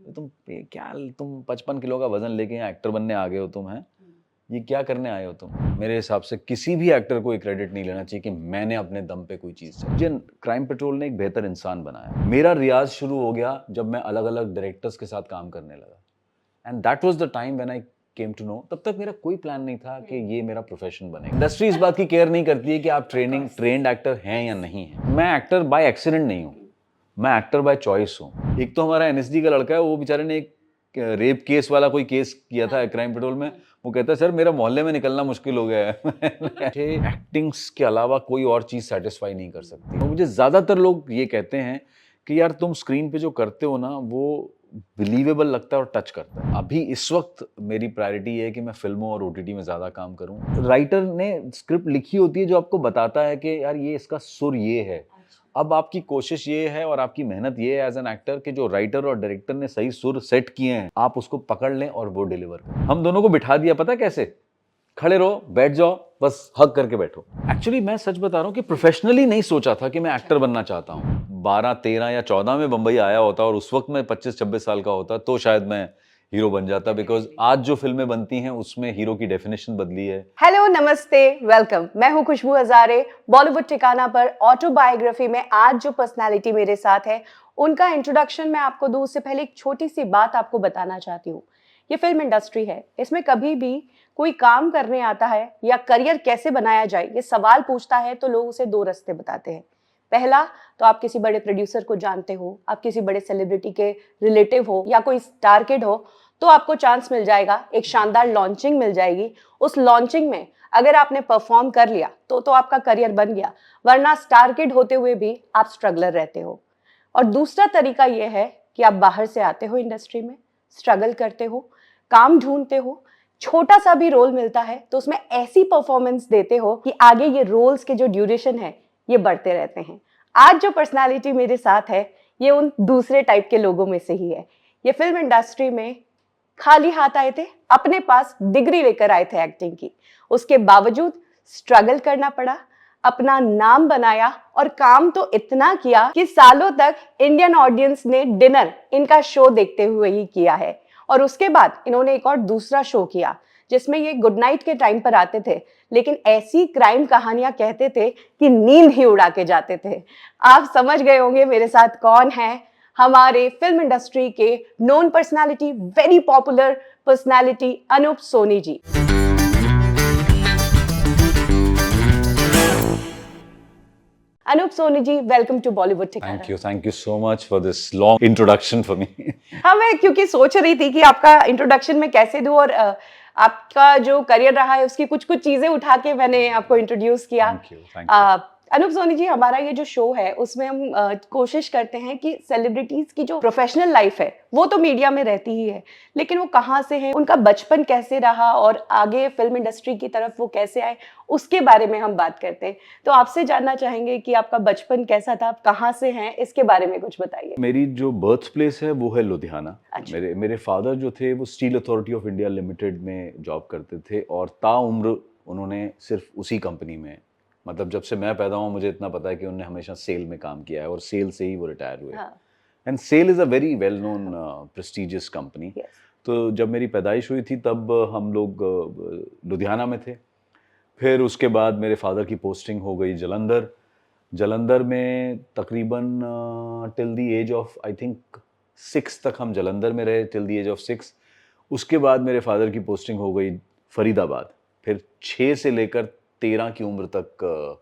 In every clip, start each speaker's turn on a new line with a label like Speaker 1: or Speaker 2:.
Speaker 1: क्या तुम 55 किलो का वजन लेके यहाँ एक्टर बनने आ गए हो तुम, हैं ये क्या करने आए हो तुम? मेरे हिसाब से किसी भी एक्टर को ये क्रेडिट नहीं लेना चाहिए कि मैंने अपने दम पे कोई चीज़ से। मुझे क्राइम पेट्रोल ने एक बेहतर इंसान बनाया। मेरा रियाज शुरू हो गया जब मैं अलग अलग डायरेक्टर्स के साथ काम करने लगा, and that was the time when I came to know. तब तक मेरा कोई प्लान नहीं था कि ये मेरा प्रोफेशन बने। इंडस्ट्री इस बात की केयर नहीं करती है कि आप ट्रेंड एक्टर हैं या नहीं है। मैं एक्टर बाय एक्सीडेंट नहीं हूँ, मैं एक्टर बाय चॉइस हूँ। एक तो हमारा एनएसडी का लड़का है, वो बेचारे ने एक रेप केस वाला कोई केस किया था क्राइम पेट्रोल में। वो कहता है सर मेरा मोहल्ले में निकलना मुश्किल हो गया है। मुझे एक्टिंग्स के अलावा कोई और चीज़ सेटिस्फाई नहीं कर सकती। तो मुझे ज़्यादातर लोग ये कहते हैं कि यार तुम स्क्रीन पे जो करते हो ना वो बिलीवेबल लगता है और टच करता है। अभी इस वक्त मेरी प्रायोरिटी है कि मैं फिल्मों और ओटीटी में ज़्यादा काम करूं। राइटर ने स्क्रिप्ट लिखी होती है जो आपको बताता है कि यार ये इसका सुर ये है। अब आपकी कोशिश ये है और आपकी मेहनत ये है एज एन एक्टर कि जो राइटर और डायरेक्टर ने सही सुर सेट किए हैं आप उसको पकड़ लें और वो डिलीवर करें। हम दोनों को बिठा दिया, पता कैसे? खड़े रहो, बैठ जाओ, बस हग करके बैठो। एक्चुअली मैं सच बता रहा हूँ कि प्रोफेशनली नहीं सोचा था कि मैं एक्टर बनना चाहता हूँ। 12, 13 या 14 में बंबई आया होता और उस वक्त मैं 25-26 साल का होता तो शायद मैं हीरो बन जाता, बिकॉज आज जो फिल्में बनती हैं उसमें हीरो की डेफिनेशन बदली है।
Speaker 2: हेलो, नमस्ते, वेलकम। मैं हूं खुशबू हजारे। बॉलीवुड ठिकाना पर ऑटोबायोग्राफी में आज जो पर्सनालिटी मेरे साथ है उनका इंट्रोडक्शन मैं आपको दूं उससे पहले एक छोटी सी बात आपको बताना चाहती हूँ। ये फिल्म इंडस्ट्री है, इसमें कभी भी कोई काम करने आता है या करियर कैसे बनाया जाए ये सवाल पूछता है तो लोग उसे दो रास्ते बताते हैं। पहला तो आप किसी बड़े प्रोड्यूसर को जानते हो, आप किसी बड़े सेलिब्रिटी के रिलेटिव हो या कोई स्टार किड हो तो आपको चांस मिल जाएगा, एक शानदार लॉन्चिंग मिल जाएगी। उस लॉन्चिंग में अगर आपने परफॉर्म कर लिया तो आपका करियर बन गया, वरना स्टार किड होते हुए भी आप स्ट्रगलर रहते हो। और दूसरा तरीका यह है कि आप बाहर से आते हो इंडस्ट्री में, स्ट्रगल करते हो, काम ढूंढते हो, छोटा सा भी रोल मिलता है तो उसमें ऐसी परफॉर्मेंस देते हो कि आगे ये रोल्स के जो ड्यूरेशन है ये बढ़ते रहते हैं। आज जो पर्सनालिटी मेरे साथ है ये उन दूसरे टाइप के लोगों में से ही है। ये फिल्म इंडस्ट्री में खाली हाथ आए थे, अपने पास डिग्री लेकर आए थे एक्टिंग की, उसके बावजूद स्ट्रगल करना पड़ा, अपना नाम बनाया और काम तो इतना किया कि सालों तक इंडियन ऑडियंस ने डिनर इनका शो देखते हुए ही किया है। और उसके बाद इन्होंने एक और दूसरा शो किया जिसमें ये गुड नाइट के टाइम पर आते थे, लेकिन ऐसी क्राइम कहानियां कहते थे कि नींद ही उड़ा के जाते थे। आप समझ गए होंगे मेरे साथ कौन है, हमारे फिल्म इंडस्ट्री के known personality, very popular personality Anup Soni ji. Anup Soni ji, welcome to Bollywood Thikana.
Speaker 1: Thank you so much for this long introduction for me.
Speaker 2: हाँ, मैं क्योंकि सोच रही थी कि आपका इंट्रोडक्शन में कैसे दूं और आपका जो करियर रहा है उसकी कुछ कुछ चीजें उठा के मैंने आपको इंट्रोड्यूस किया।
Speaker 1: Thank you.
Speaker 2: अनूप सोनी जी, हमारा ये जो शो है उसमें हम कोशिश करते हैं कि सेलिब्रिटीज की जो प्रोफेशनल लाइफ है वो तो मीडिया में रहती ही है, लेकिन वो कहाँ से हैं, उनका बचपन कैसे रहा और आगे फिल्म इंडस्ट्री की तरफ वो कैसे आए उसके बारे में हम बात करते हैं। तो आपसे जानना चाहेंगे कि आपका बचपन कैसा था, आप कहाँ से हैं, इसके बारे में कुछ बताइए।
Speaker 1: मेरी जो बर्थ प्लेस है वो है लुधियाना।
Speaker 2: अच्छा।
Speaker 1: मेरे फादर जो थे वो steel authority of India limited में जॉब करते थे और ताउम्र उन्होंने सिर्फ उसी कंपनी में, मतलब जब से मैं पैदा हुआ मुझे इतना पता है कि उन्होंने हमेशा सेल में काम किया है और सेल से ही वो रिटायर हुए। And SAIL is a very well known prestigious company. तो जब मेरी पैदाइश हुई थी तब हम लोग लुधियाना में थे। फिर उसके बाद मेरे फादर की पोस्टिंग हो गई जलंधर। जलंधर में तकरीबन till the age of I think 6 तक हम जलंधर में रहे, टिल द एज ऑफ 6। उसके बाद मेरे फादर की पोस्टिंग हो गई फरीदाबाद। फिर 6 से लेकर 13 की उम्र तक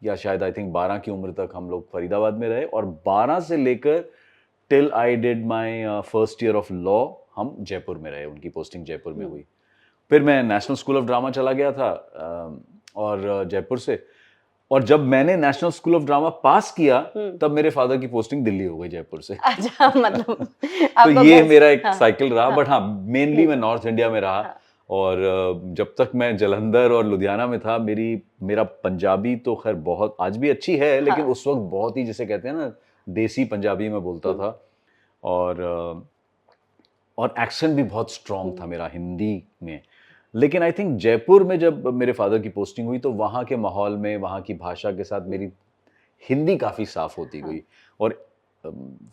Speaker 1: या शायद आई थिंक 12 की उम्र तक हम लोग फरीदाबाद में रहे और 12 से लेकर till I did my first year of law हम जयपुर में रहे। उनकी पोस्टिंग जयपुर में हुई। फिर मैं नेशनल स्कूल ऑफ ड्रामा चला गया था और जयपुर से, और जब मैंने नेशनल स्कूल ऑफ ड्रामा पास किया तब मेरे फादर की पोस्टिंग दिल्ली हो गई जयपुर से।
Speaker 2: अच्छा, मतलब
Speaker 1: तो ये मेरा एक साइकिल रहा। बट हाँ, मेनली मैं नॉर्थ इंडिया में रहा। और जब तक मैं जलंधर और लुधियाना में था मेरा पंजाबी तो खैर बहुत आज भी अच्छी है, लेकिन उस वक्त बहुत ही, जिसे कहते हैं ना, देसी पंजाबी में बोलता था और एक्सेंट भी बहुत स्ट्रॉन्ग था मेरा हिंदी में। लेकिन आई थिंक जयपुर में जब मेरे फादर की पोस्टिंग हुई तो वहाँ के माहौल में, वहाँ की भाषा के साथ मेरी हिंदी काफ़ी साफ होती गई और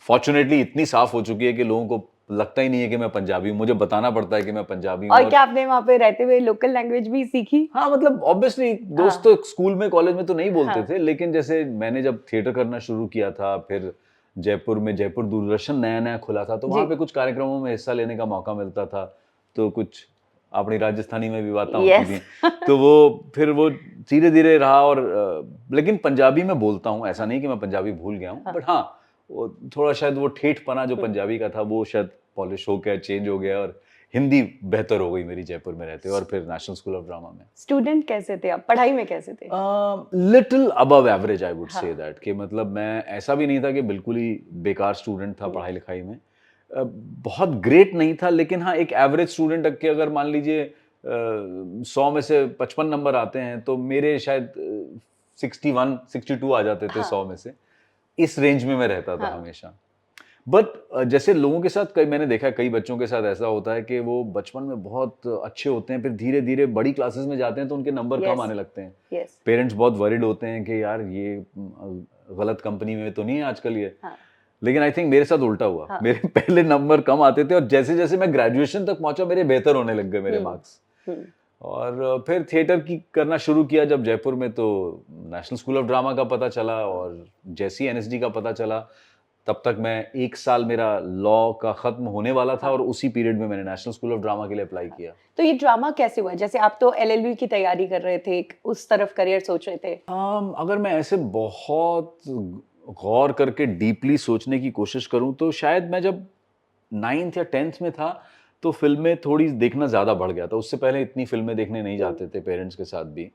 Speaker 1: फॉर्चुनेटली इतनी साफ हो चुकी है कि लोगों को लगता ही नहीं है कि मैं पंजाबी हूँ, मुझे बताना पड़ता है कि मैं पंजाबी हूँ।
Speaker 2: और क्या आपने वहाँ पे रहते हुए लोकल लैंग्वेज भी सीखी?
Speaker 1: हाँ, मतलब ऑब्वियसली दोस्त
Speaker 2: हाँ।
Speaker 1: तो स्कूल में कॉलेज में तो नहीं बोलते
Speaker 2: हाँ।
Speaker 1: थे, लेकिन जैसे मैंने जब थिएटर करना शुरू किया था, फिर जयपुर में जयपुर दूरदर्शन नया-नया खुला था, तो वहाँ
Speaker 2: जी।
Speaker 1: पे कुछ कार्यक्रमों में हिस्सा लेने का मौका मिलता था, तो कुछ अपनी राजस्थानी में भी बातें होती
Speaker 2: यस।
Speaker 1: थी। तो फिर वो धीरे-धीरे रहा और लेकिन पंजाबी में बोलता हूँ, ऐसा नहीं कि मैं पंजाबी भूल गया हूँ,
Speaker 2: हाँ।
Speaker 1: बट हाँ, वो थोड़ा शायद वो ठेठपना जो
Speaker 2: हुँ।
Speaker 1: पंजाबी का था, वो शायद पॉलिश हो गया, चेंज हो गया और हिंदी बेहतर हो गई मेरी जयपुर में रहते हुए और फिर नेशनल स्कूल ऑफ ड्रामा में।
Speaker 2: स्टूडेंट कैसे थे आप? पढ़ाई में कैसे थे?
Speaker 1: Little above average I would say
Speaker 2: हाँ।
Speaker 1: दैट कि मतलब मैं ऐसा भी नहीं था कि बिल्कुल ही बेकार स्टूडेंट था
Speaker 2: हुँ।
Speaker 1: पढ़ाई लिखाई में। बहुत ग्रेट नहीं था, लेकिन हाँ एक एवरेज स्टूडेंट के अगर मान लीजिए 100 में से 55 नंबर आते हैं तो मेरे शायद 61 62 आ जाते थे
Speaker 2: हाँ।
Speaker 1: 100 में से। इस रेंज में मैं रहता था
Speaker 2: हाँ।
Speaker 1: हमेशा। बट जैसे लोगों के साथ कई मैंने देखा है, कई बच्चों के साथ ऐसा होता है कि वो बचपन में बहुत अच्छे होते हैं, फिर धीरे-धीरे बड़ी क्लासेस में जाते हैं तो उनके नंबर कम
Speaker 2: यस।
Speaker 1: आने लगते हैं।
Speaker 2: यस।
Speaker 1: पेरेंट्स बहुत वरीड होते हैं कि यार ये गलत कंपनी में तो नहीं है आजकल ये।
Speaker 2: हाँ।
Speaker 1: लेकिन आई थिंक मेरे साथ उल्टा हुआ।
Speaker 2: हाँ।
Speaker 1: मेरे पहले नंबर कम आते थे और जैसे-जैसे मैं ग्रेजुएशन तक पहुंचा मेरे बेहतर होने लग गए मेरे मार्क्स।
Speaker 2: हुँ।
Speaker 1: और फिर थिएटर की करना शुरू किया जब जयपुर में, तो नेशनल स्कूल ऑफ ड्रामा का पता चला और जैसे ही एनएसडी का पता चला, तब तक मैं 1 साल मेरा लॉ का खत्म होने वाला था
Speaker 2: हाँ।
Speaker 1: और उसी पीरियड में मैंने नेशनल स्कूल ऑफ ड्रामा के लिए अप्लाई किया।
Speaker 2: तो ये ड्रामा कैसे हुआ? जैसे आप तो एलएलबी की तैयारी कर रहे थे, उस तरफ करियर सोच रहे थे।
Speaker 1: अगर मैं ऐसे बहुत गौर करके डीपली सोचने की कोशिश करूं तो शायद मैं जब 9th या 10th में था तो फिल्में थोड़ी देखना ज़्यादा बढ़ गया था। उससे पहले इतनी फिल्में देखने नहीं जाते थे पेरेंट्स के साथ भी।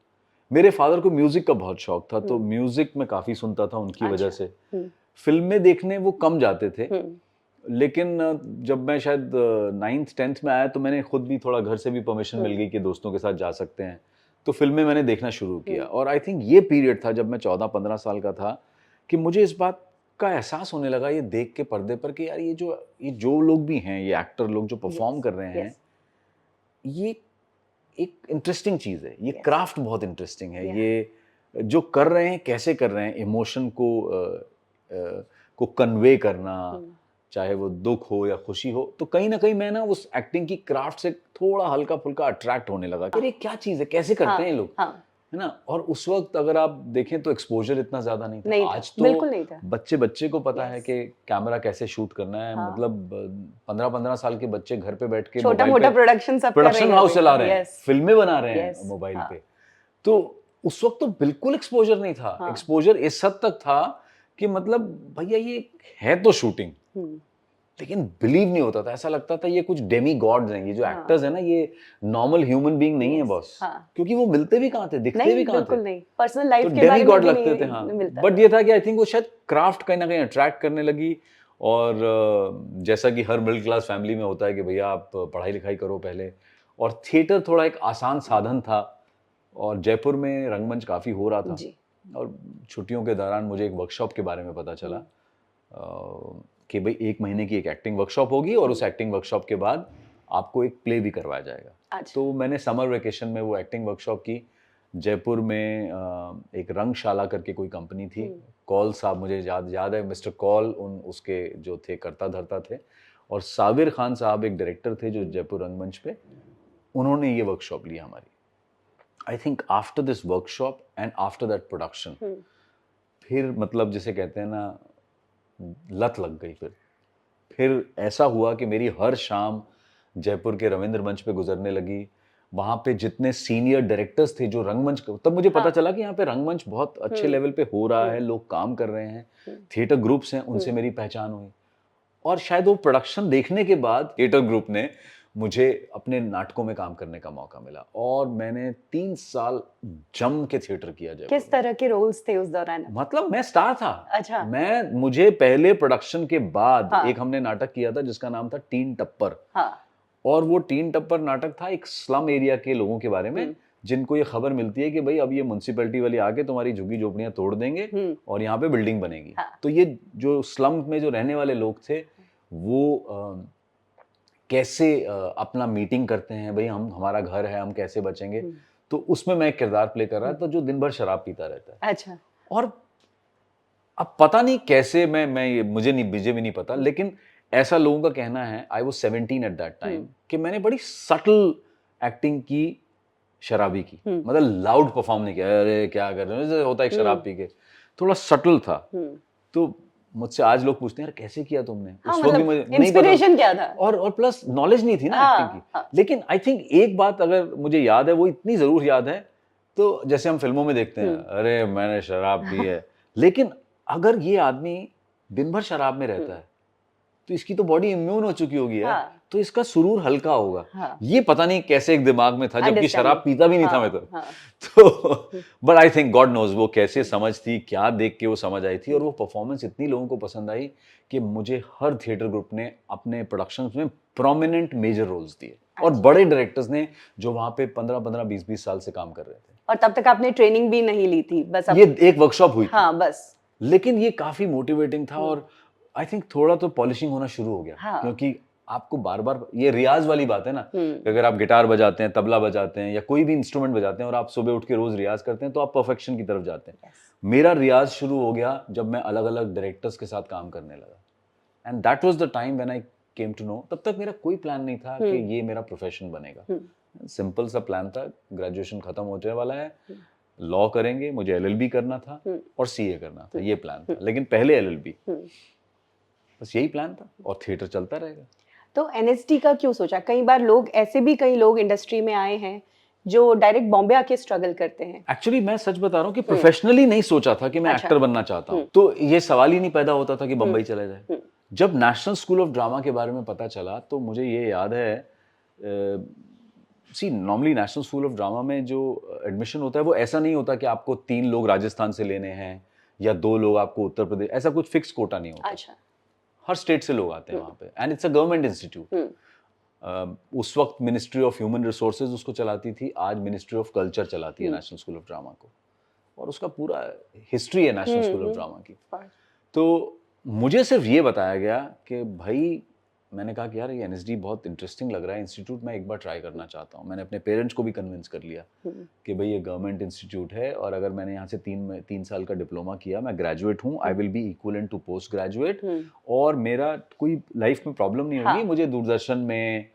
Speaker 1: मेरे फादर को म्यूज़िक का बहुत शौक था, तो म्यूज़िक मैं काफ़ी सुनता था उनकी वजह
Speaker 2: अच्छा।
Speaker 1: से।
Speaker 2: हुँ।
Speaker 1: फिल्में देखने वो कम जाते थे।
Speaker 2: हुँ।
Speaker 1: लेकिन जब मैं शायद 9th 10th में आया तो मैंने खुद भी थोड़ा घर से भी परमिशन मिल गई कि दोस्तों के साथ जा सकते हैं। तो फिल्में मैंने देखना शुरू किया और आई थिंक ये पीरियड था जब मैं 14-15 साल का था कि मुझे इस बात का एहसास होने लगा ये देख के पर्दे पर कि यार ये जो लोग भी हैं, ये एक्टर लोग जो परफॉर्म कर रहे हैं,
Speaker 2: यस।
Speaker 1: ये एक इंटरेस्टिंग चीज़ है। ये
Speaker 2: Yes.
Speaker 1: क्राफ्ट बहुत इंटरेस्टिंग है।
Speaker 2: Yeah.
Speaker 1: ये जो कर रहे हैं, कैसे कर रहे हैं, इमोशन को कन्वे करना, चाहे वो दुख हो या खुशी हो, तो कहीं न कहीं मैं ना उस एक्टिंग की क्राफ्ट से थोड़ा हल्का-फुल्का अट्रैक्ट होने लगा कि अरे क्या चीज़ है, कैसे करते हैं ये लोग,
Speaker 2: हाँ।
Speaker 1: है ना? और उस वक़्त अगर आप देखें तो एक्सपोज़र इतना ज़्यादा नहीं था।
Speaker 2: नहीं था,
Speaker 1: आज तो
Speaker 2: बिल्कुल नहीं था।
Speaker 1: बच्चे को पता है
Speaker 2: Yes.
Speaker 1: कि कैमरा कैसे शूट करना है।
Speaker 2: हाँ।
Speaker 1: मतलब 15-15 साल के बच्चे घर पे बैठ के
Speaker 2: छोटा-मोटा प्रोडक्शन सब कर रहे हैं।
Speaker 1: प्रोडक्शन हाउस चला रहे हैं,
Speaker 2: Yes.
Speaker 1: फिल्में बना रहे हैं
Speaker 2: Yes.
Speaker 1: मोबाइल
Speaker 2: हाँ।
Speaker 1: पे। तो उस वक़्त तो बिल्कुल एक्सपोज़र नहीं था।
Speaker 2: हाँ।
Speaker 1: एक्सपोज़र इस हद तक था कि मतलब भैया ये है तो शूटिंग,
Speaker 2: हुँ।
Speaker 1: लेकिन बिलीव नहीं होता था। ऐसा लगता था ये कुछ डेमी गॉड्स हैं, ये जो
Speaker 2: हाँ।
Speaker 1: एक्टर्स हैं ना, ये नॉर्मल ह्यूमन बीइंग नहीं है
Speaker 2: Yes.
Speaker 1: बॉस।
Speaker 2: हाँ।
Speaker 1: क्योंकि वो मिलते भी कहाँ थे, दिखते
Speaker 2: नहीं,
Speaker 1: भी कहाँ
Speaker 2: बिल्कुल
Speaker 1: थे।
Speaker 2: नहीं। पर्सनल लाइफ
Speaker 1: तो
Speaker 2: के बारे
Speaker 1: डेमी
Speaker 2: में
Speaker 1: गॉड
Speaker 2: भी
Speaker 1: लगते थे,
Speaker 2: नहीं
Speaker 1: हाँ।
Speaker 2: मिलता
Speaker 1: बट
Speaker 2: था।
Speaker 1: ये था कि आई थिंक वो शायद क्राफ्ट कहीं ना कहीं अट्रैक्ट करने लगी और जैसा कि हर मिडिल क्लास फैमिली में होता है कि भैया आप पढ़ाई लिखाई करो पहले, और थिएटर थोड़ा एक आसान साधन था और जयपुर में रंगमंच काफ़ी हो रहा था।
Speaker 2: जी।
Speaker 1: और छुट्टियों के दौरान मुझे एक वर्कशॉप के बारे में पता चला कि भाई 1 महीने की एक एक्टिंग वर्कशॉप होगी और उस एक्टिंग वर्कशॉप के बाद आपको एक प्ले भी करवाया जाएगा।
Speaker 2: अच्छा।
Speaker 1: तो मैंने समर वेकेशन में वो एक्टिंग वर्कशॉप की। जयपुर में एक रंगशाला करके कोई कंपनी थी। कौल साहब, मुझे याद है, मिस्टर कौल उसके जो थे कर्ता धर्ता थे, और साबिर खान साहब एक डायरेक्टर थे जो जयपुर रंगमंच पे, उन्होंने ये वर्कशॉप ली हमारी। आई think after this workshop and after that production, फिर मतलब जिसे कहते हैं ना, लत लग गई। फिर ऐसा हुआ कि मेरी हर शाम जयपुर के रविंद्र मंच पे गुजरने लगी। वहाँ पे जितने सीनियर डायरेक्टर्स थे जो रंगमंच, तब मुझे पता चला कि यहाँ पे रंगमंच बहुत अच्छे लेवल पे हो रहा है, लोग काम कर रहे हैं, थिएटर ग्रुप्स हैं, उनसे मेरी पहचान हुई। और शायद वो प्रोडक्शन देखने के बाद थिएटर ग्रुप ने मुझे अपने नाटकों में काम करने का मौका मिला और मैंने 3 साल जम के थिएटर किया जयपुर
Speaker 2: किस तरह के रोल्स थे उस दौरान?
Speaker 1: मतलब मैं स्टार था।
Speaker 2: अच्छा।
Speaker 1: मुझे पहले प्रोडक्शन के बाद
Speaker 2: हाँ।
Speaker 1: एक हमने नाटक किया था जिसका नाम था टीन टप्पर।
Speaker 2: हाँ।
Speaker 1: और वो टीन टप्पर नाटक था एक स्लम एरिया के लोगों के बारे में, जिनको ये खबर मिलती है कि भाई अब ये म्युनिसिपैलिटी वाले आके तुम्हारी झुग्गी झोपड़ियां तोड़ देंगे और यहाँ पे बिल्डिंग बनेगी।
Speaker 2: हाँ।
Speaker 1: तो ये जो स्लम में जो रहने वाले लोग थे वो कैसे अपना मीटिंग करते हैं, भाई हमारा घर है, हम कैसे बचेंगे। तो उसमें मैं एक किरदार प्ले कर रहा था जो दिन भर शराब पीता रहता है।
Speaker 2: अच्छा।
Speaker 1: और अब पता नहीं कैसे मुझे भी नहीं पता, लेकिन ऐसा लोगों का कहना है, I was 17 at that time, कि मैंने बड़ी सटल एक्टिंग की, शराबी की, मतलब लाउड परफॉर्म नहीं किया, अरे क्या कर रहे हो, जैसे होता है एक शराब पी के, थोड़ा सटल था। तो मुझसे आज लोग पूछते हैं, यार कैसे किया तुमने?
Speaker 2: हाँ,
Speaker 1: उस वक्त भी
Speaker 2: मतलब
Speaker 1: मुझे नहीं पता,
Speaker 2: इंस्पिरेशन क्या था?
Speaker 1: और प्लस नॉलेज नहीं थी ना
Speaker 2: हाँ,
Speaker 1: एक्टिंग की।
Speaker 2: हाँ।
Speaker 1: लेकिन आई थिंक एक बात अगर मुझे याद है, वो इतनी जरूर याद है, तो जैसे हम फिल्मों में देखते हैं, अरे मैंने शराब पी है, लेकिन अगर ये आदमी दिन भर शराब में रहता है, तो इसकी तो बॉडी इम्यून हो चुकी होगी यार,
Speaker 2: हाँ।
Speaker 1: तो इसका सुरूर हल्का होगा।
Speaker 2: हाँ।
Speaker 1: ये पता नहीं कैसे एक दिमाग में था, जबकि शराब
Speaker 2: Understanding.
Speaker 1: पीता भी नहीं था
Speaker 2: हाँ,
Speaker 1: मैं तो।
Speaker 2: हाँ।
Speaker 1: तो but I think God knows वो कैसे समझ थी, क्या देख के वो समझ आई थी, और वो परफॉर्मेंस इतनी लोगों को पसंद आई कि मुझे हर थिएटर ग्रुप ने अपने प्रोडक्शंस में प्रोमिनेंट मेजर रोल्स दिए, और बड़े डायरेक्टर्स ने जो वहां पे 15-15, 20-20 साल से काम कर रहे थे।
Speaker 2: और तब तक आपने ट्रेनिंग भी नहीं ली थी, बस
Speaker 1: ये एक वर्कशॉप हुई थी,
Speaker 2: हाँ बस।
Speaker 1: लेकिन ये काफी मोटिवेटिंग था, और आई थिंक थोड़ा तो पॉलिशिंग होना शुरू हो गया।
Speaker 2: हाँ।
Speaker 1: क्योंकि आपको बार बार, ये रियाज वाली बात है ना, कि अगर आप गिटार बजाते हैं, तबला बजाते हैं, या कोई भी इंस्ट्रूमेंट बजाते हैं, और आप सुबह उठ के रोज रियाज करते हैं, तो आप परफेक्शन की तरफ जाते हैं। मेरा रियाज शुरू हो गया जब मैं अलग अलग डायरेक्टर्स के साथ काम करने लगा, and that was the time when I came to know. तब तक मेरा कोई प्लान नहीं था कि ये मेरा प्रोफेशन बनेगा। सिंपल सा प्लान था, ग्रेजुएशन खत्म होने वाला है, लॉ करेंगे, मुझे एलएलबी करना था और सीए करना था, ये प्लान था। लेकिन पहले एलएलबी, बस यही प्लान था, और थिएटर चलता रहेगा।
Speaker 2: तो एनएसडी का क्यों सोचा? कई बार लोग ऐसे भी, कई लोग इंडस्ट्री में आए हैं जो डायरेक्ट बॉम्बे आके स्ट्रगल करते हैं।
Speaker 1: एक्चुअली मैं सच बता रहा हूँ कि प्रोफेशनली नहीं सोचा था कि मैं
Speaker 2: अच्छा।
Speaker 1: एक्टर बनना चाहता हूँ, तो ये सवाल ही नहीं पैदा होता था कि बम्बई चला जाए। जब नेशनल स्कूल ऑफ ड्रामा के बारे में पता चला, तो मुझे ये याद है, see normally National School of Drama में जो एडमिशन होता है, वो ऐसा नहीं होता कि आपको 3 लोग राजस्थान से लेने हैं या 2 लोग आपको उत्तर प्रदेश, ऐसा कुछ फिक्स कोटा नहीं होता।
Speaker 2: अच्छा।
Speaker 1: हर स्टेट से लोग आते हैं वहाँ पे, and it's a government institute. उस वक्त मिनिस्ट्री ऑफ ह्यूमन रिसोर्सेज उसको चलाती थी, आज मिनिस्ट्री ऑफ कल्चर चलाती है नेशनल स्कूल ऑफ ड्रामा को, और उसका पूरा हिस्ट्री है नेशनल स्कूल ऑफ ड्रामा की। तो मुझे सिर्फ ये बताया गया कि भाई, मैंने कहा कि यार ये एनएसडी बहुत इंटरेस्टिंग लग रहा है इंस्टीट्यूट, मैं एक बार ट्राई करना चाहता हूँ। मैंने अपने पेरेंट्स को भी कन्विंस कर लिया कि भाई ये गवर्नमेंट इंस्टीट्यूट है, और अगर मैंने यहाँ से 3 साल का डिप्लोमा किया, मैं ग्रेजुएट हूँ, I will be equivalent to post graduate, और मेरा कोई लाइफ में प्रॉब्लम नहीं होगी। मुझे दूरदर्शन में,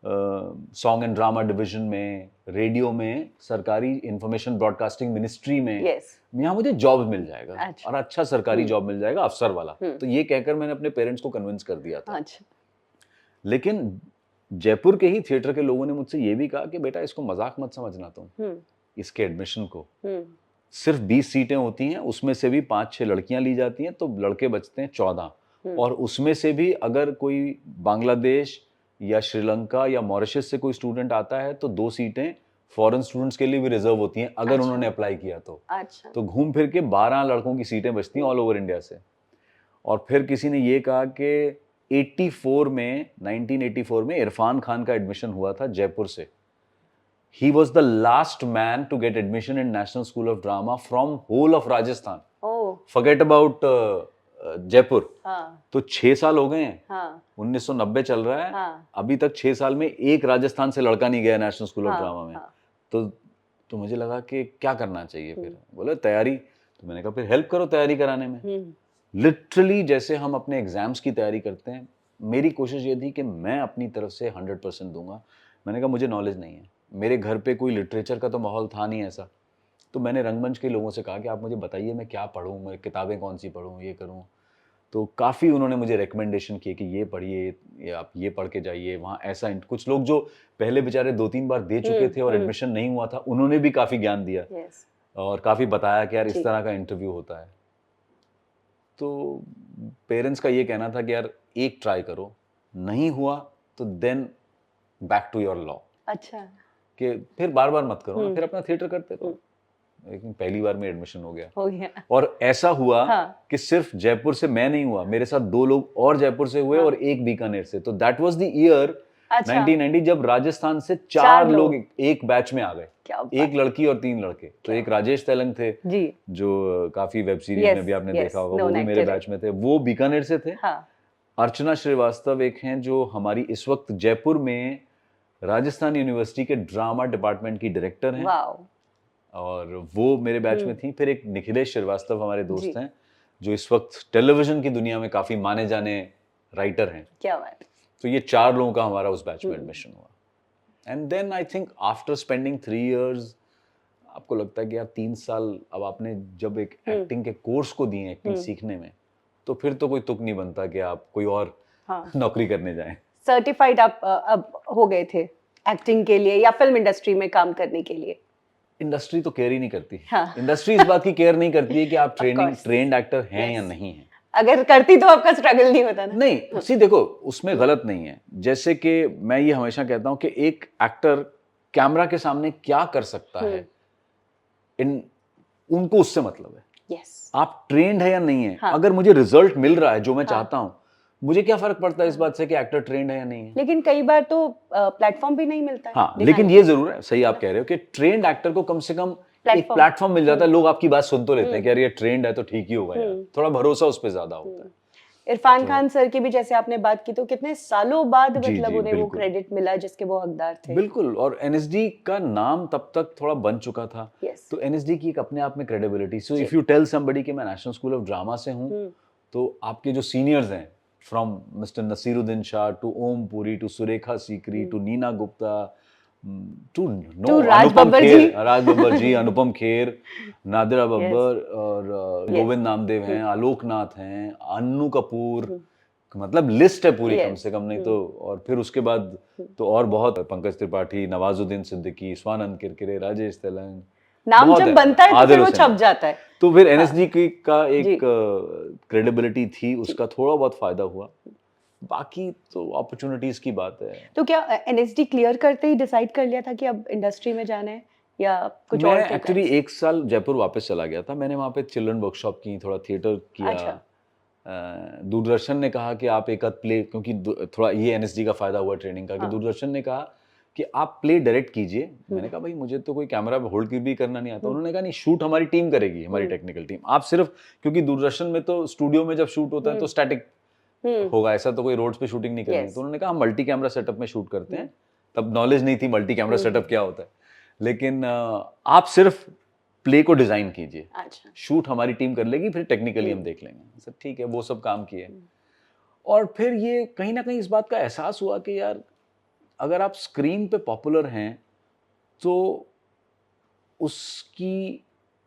Speaker 1: सॉन्ग एंड ड्रामा डिवीजन में, रेडियो में, सरकारी इंफॉर्मेशन ब्रॉडकास्टिंग मिनिस्ट्री में, यहाँ मुझे जॉब मिल जाएगा, और अच्छा सरकारी जॉब मिल जाएगा, अफसर वाला। तो ये कहकर मैंने अपने पेरेंट्स को कन्विंस कर दिया था। लेकिन जयपुर के ही थिएटर के लोगों ने मुझसे ये भी कहा कि बेटा, इसको मजाक मत समझना तुम, इसके एडमिशन को सिर्फ 20 सीटें होती हैं, उसमें से भी 5-6 लड़कियां ली जाती हैं, तो लड़के बचते हैं 14, और उसमें से भी अगर कोई बांग्लादेश या श्रीलंका या मॉरिशस से कोई स्टूडेंट आता है, तो 2 सीटें फॉरेन स्टूडेंट्स के लिए भी रिजर्व होती हैं, अगर उन्होंने अप्लाई किया तो। तो घूम फिर के 12 लड़कों की सीटें बचती हैं ऑल ओवर इंडिया से। और फिर किसी ने ये कहा कि 1984 में इरफान खान का एडमिशन हुआ था जयपुर से। He was the last man to get admission in National School of Drama from whole of Rajasthan. Forget about Jaipur. तो 6 साल हो गए हैं, 1990 चल रहा है, अभी तक 6 साल में एक राजस्थान से लड़का नहीं गया नेशनल स्कूल ऑफ ड्रामा में। तो मुझे लगा कि क्या करना चाहिए फिर। बोले तैयारी, तो मैंने कहा फिर हेल्प करो तैयारी कराने में। लिटरली जैसे हम अपने एग्जाम्स की तैयारी करते हैं, मेरी कोशिश ये थी कि मैं अपनी तरफ से 100% दूंगा। मैंने कहा मुझे नॉलेज नहीं है, मेरे घर पे कोई लिटरेचर का तो माहौल था नहीं ऐसा, तो मैंने रंगमंच के लोगों से कहा कि आप मुझे बताइए मैं क्या पढूं, मैं किताबें कौन सी पढूं, ये करूं। तो काफ़ी उन्होंने मुझे रिकमेंडेशन किए कि ये पढ़िए, ये आप ये पढ़ के जाइए, वहाँ ऐसा। कुछ लोग जो पहले बेचारे 2-3 बार दे चुके थे और एडमिशन नहीं हुआ था, उन्होंने भी काफ़ी ज्ञान दिया और काफ़ी बताया कि यार इस तरह का इंटरव्यू होता है। तो पेरेंट्स का ये कहना था कि यार एक ट्राई करो, नहीं हुआ तो then back to your law.
Speaker 2: अच्छा,
Speaker 1: कि फिर बार बार मत करो ना, फिर अपना थिएटर करते रहो। लेकिन पहली बार में एडमिशन हो गया। और ऐसा हुआ कि सिर्फ जयपुर से मैं नहीं हुआ, मेरे साथ 2 लोग और जयपुर से हुए और एक बीकानेर से। तो दैट वाज द ईयर 1990 जब राजस्थान से 4 लोग एक बैच में आ गए, एक लड़की और 3 लड़के। तो एक राजेश तेलंग थे जी, जो काफी वेब सीरीज में भी आपने देखा होगा, वो भी मेरे बैच में थे, वो बीकानेर से थे। अर्चना श्रीवास्तव एक हैं जो हमारी इस वक्त जयपुर में राजस्थान यूनिवर्सिटी के ड्रामा डिपार्टमेंट की डायरेक्टर हैं, और वो मेरे बैच में थी। फिर एक निखिलेश श्रीवास्तव हमारे दोस्त हैं जो इस वक्त टेलीविजन की दुनिया में काफी माने जाने राइटर हैं।
Speaker 2: क्या बात है।
Speaker 1: तो ये 4 लोगों का हमारा उस बैच में एडमिशन हुआ। And then I think after spending 3 years आपको लगता है कि यार 3 साल अब आपने जब एक एक्टिंग के कोर्स को दिए एक्टिंग सीखने में, तो फिर तो कोई तुक नहीं बनता कि आप कोई और
Speaker 2: हाँ।
Speaker 1: नौकरी करने जाएं।
Speaker 2: सर्टिफाइड आप अब हो गए थे एक्टिंग के लिए या फिल्म इंडस्ट्री में काम करने के लिए?
Speaker 1: इंडस्ट्री तो केयर ही नहीं करती।
Speaker 2: हाँ।
Speaker 1: इंडस्ट्री इस बात की केयर नहीं करती है कि आप
Speaker 2: course.
Speaker 1: ट्रेंड एक्टर हैं
Speaker 2: Yes.
Speaker 1: या नहीं हैं।
Speaker 2: अगर करती तो आपका स्ट्रगल नहीं होता ना।
Speaker 1: नहीं, सी देखो उसमें गलत नहीं है। जैसे कि मैं ये हमेशा कहता हूं कि एक एक्टर कैमरा के सामने क्या कर सकता है, उनको उससे मतलब है।
Speaker 2: यस।
Speaker 1: आप ट्रेंड है या नहीं है।
Speaker 2: हाँ।
Speaker 1: अगर मुझे रिजल्ट मिल रहा है जो मैं चाहता हूं, मुझे क्या फर्क पड़ता है इस बात से कि एक्टर ट्रेंड है या नहीं है।
Speaker 2: लेकिन कई बार तो प्लेटफॉर्म भी नहीं मिलता है।
Speaker 1: हाँ, लेकिन ये जरूर है, सही आप कह रहे हो कि ट्रेंड एक्टर को कम से कम एक प्लेटफॉर्म मिल जाता है। लोग आपकी बात सुन तो लेते हैं कि यार ये ट्रेंड है तो ठीक ही होगा यार, थोड़ा भरोसा उस पर ज्यादा होता है।
Speaker 2: इरफान खान सर की भी जैसे आपने बात की, तो कितने सालों बाद
Speaker 1: जी,
Speaker 2: मतलब
Speaker 1: जी,
Speaker 2: उन्हें वो
Speaker 1: बिल्कुल।
Speaker 2: क्रेडिट मिला जिसके वो हकदार थे।
Speaker 1: बिल्कुल, और एनएसडी का नाम तब तक थोड़ा बन चुका था।
Speaker 2: Yes.
Speaker 1: तो एनएसडी की एक अपने आप में credibility. So if you tell somebody कि मैं नेशनल स्कूल ऑफ ड्रामा से हूँ, तो आपके जो सीनियर्स हैं, from mister Naseeruddin Shah to Om Puri to Surekha Sikri to Neena Gupta to
Speaker 2: Raj Babbar ji.
Speaker 1: Raj Babbar ji, Anupam Kher, Nadira Babbar और गोविंद नामदेव हैं, आलोकनाथ हैं, अन्नू कपूर, मतलब लिस्ट है पूरी कम से कम, नहीं तो। और फिर उसके बाद तो और बहुत, पंकज त्रिपाठी, नवाजुद्दीन सिद्दीकी, स्वानंद किरकिरे, राजेश तेलंग,
Speaker 2: नाम जब बनता है तो फिर वो छप जाता है।
Speaker 1: तो फिर एनएसडी का एक क्रेडिबिलिटी थी, उसका थोड़ा बहुत फायदा हुआ। बाकी तो अपॉर्चुनिटीज की बात है।
Speaker 2: तो क्या एनएसडी क्लियर करते ही डिसाइड कर लिया था कि अब इंडस्ट्री में जाना है या कुछ और?
Speaker 1: मैं एक्चुअली 1 साल जयपुर वापस चला गया था। मैंने वहाँ पे चिल्ड्रन वर्कशॉप की, थोड़ा थिएटर किया।
Speaker 2: अच्छा।
Speaker 1: दूरदर्शन ने कहा कि आप एक आध प्ले, क्योंकि थोड़ा ये एनएसडी का फायदा हुआ ट्रेनिंग का, कि दूरदर्शन ने कहा कि आप प्ले डायरेक्ट कीजिए। मैंने कहा भाई मुझे तो कोई कैमरा पे होल्ड भी करना नहीं आता। उन्होंने कहा नहीं, शूट हमारी टीम करेगी, हमारी टेक्निकल टीम। आप सिर्फ, क्योंकि दूरदर्शन में तो स्टूडियो में जब शूट होता है तो स्टैटिक होगा, ऐसा तो कोई रोड्स पे शूटिंग नहीं करनी। तो उन्होंने कहा हम मल्टी कैमरा सेटअप में शूट करते हैं। तब नॉलेज नहीं थी मल्टी कैमरा सेटअप क्या होता है, लेकिन आप सिर्फ प्ले को डिजाइन कीजिए।
Speaker 2: अच्छा।
Speaker 1: शूट हमारी टीम कर लेगी, फिर टेक्निकली हम देख लेंगे। सब ठीक है, वो सब काम किए। और फिर ये कहीं ना कहीं इस बात का एहसास हुआ कि यार अगर आप स्क्रीन पे पॉपुलर हैं तो उसकी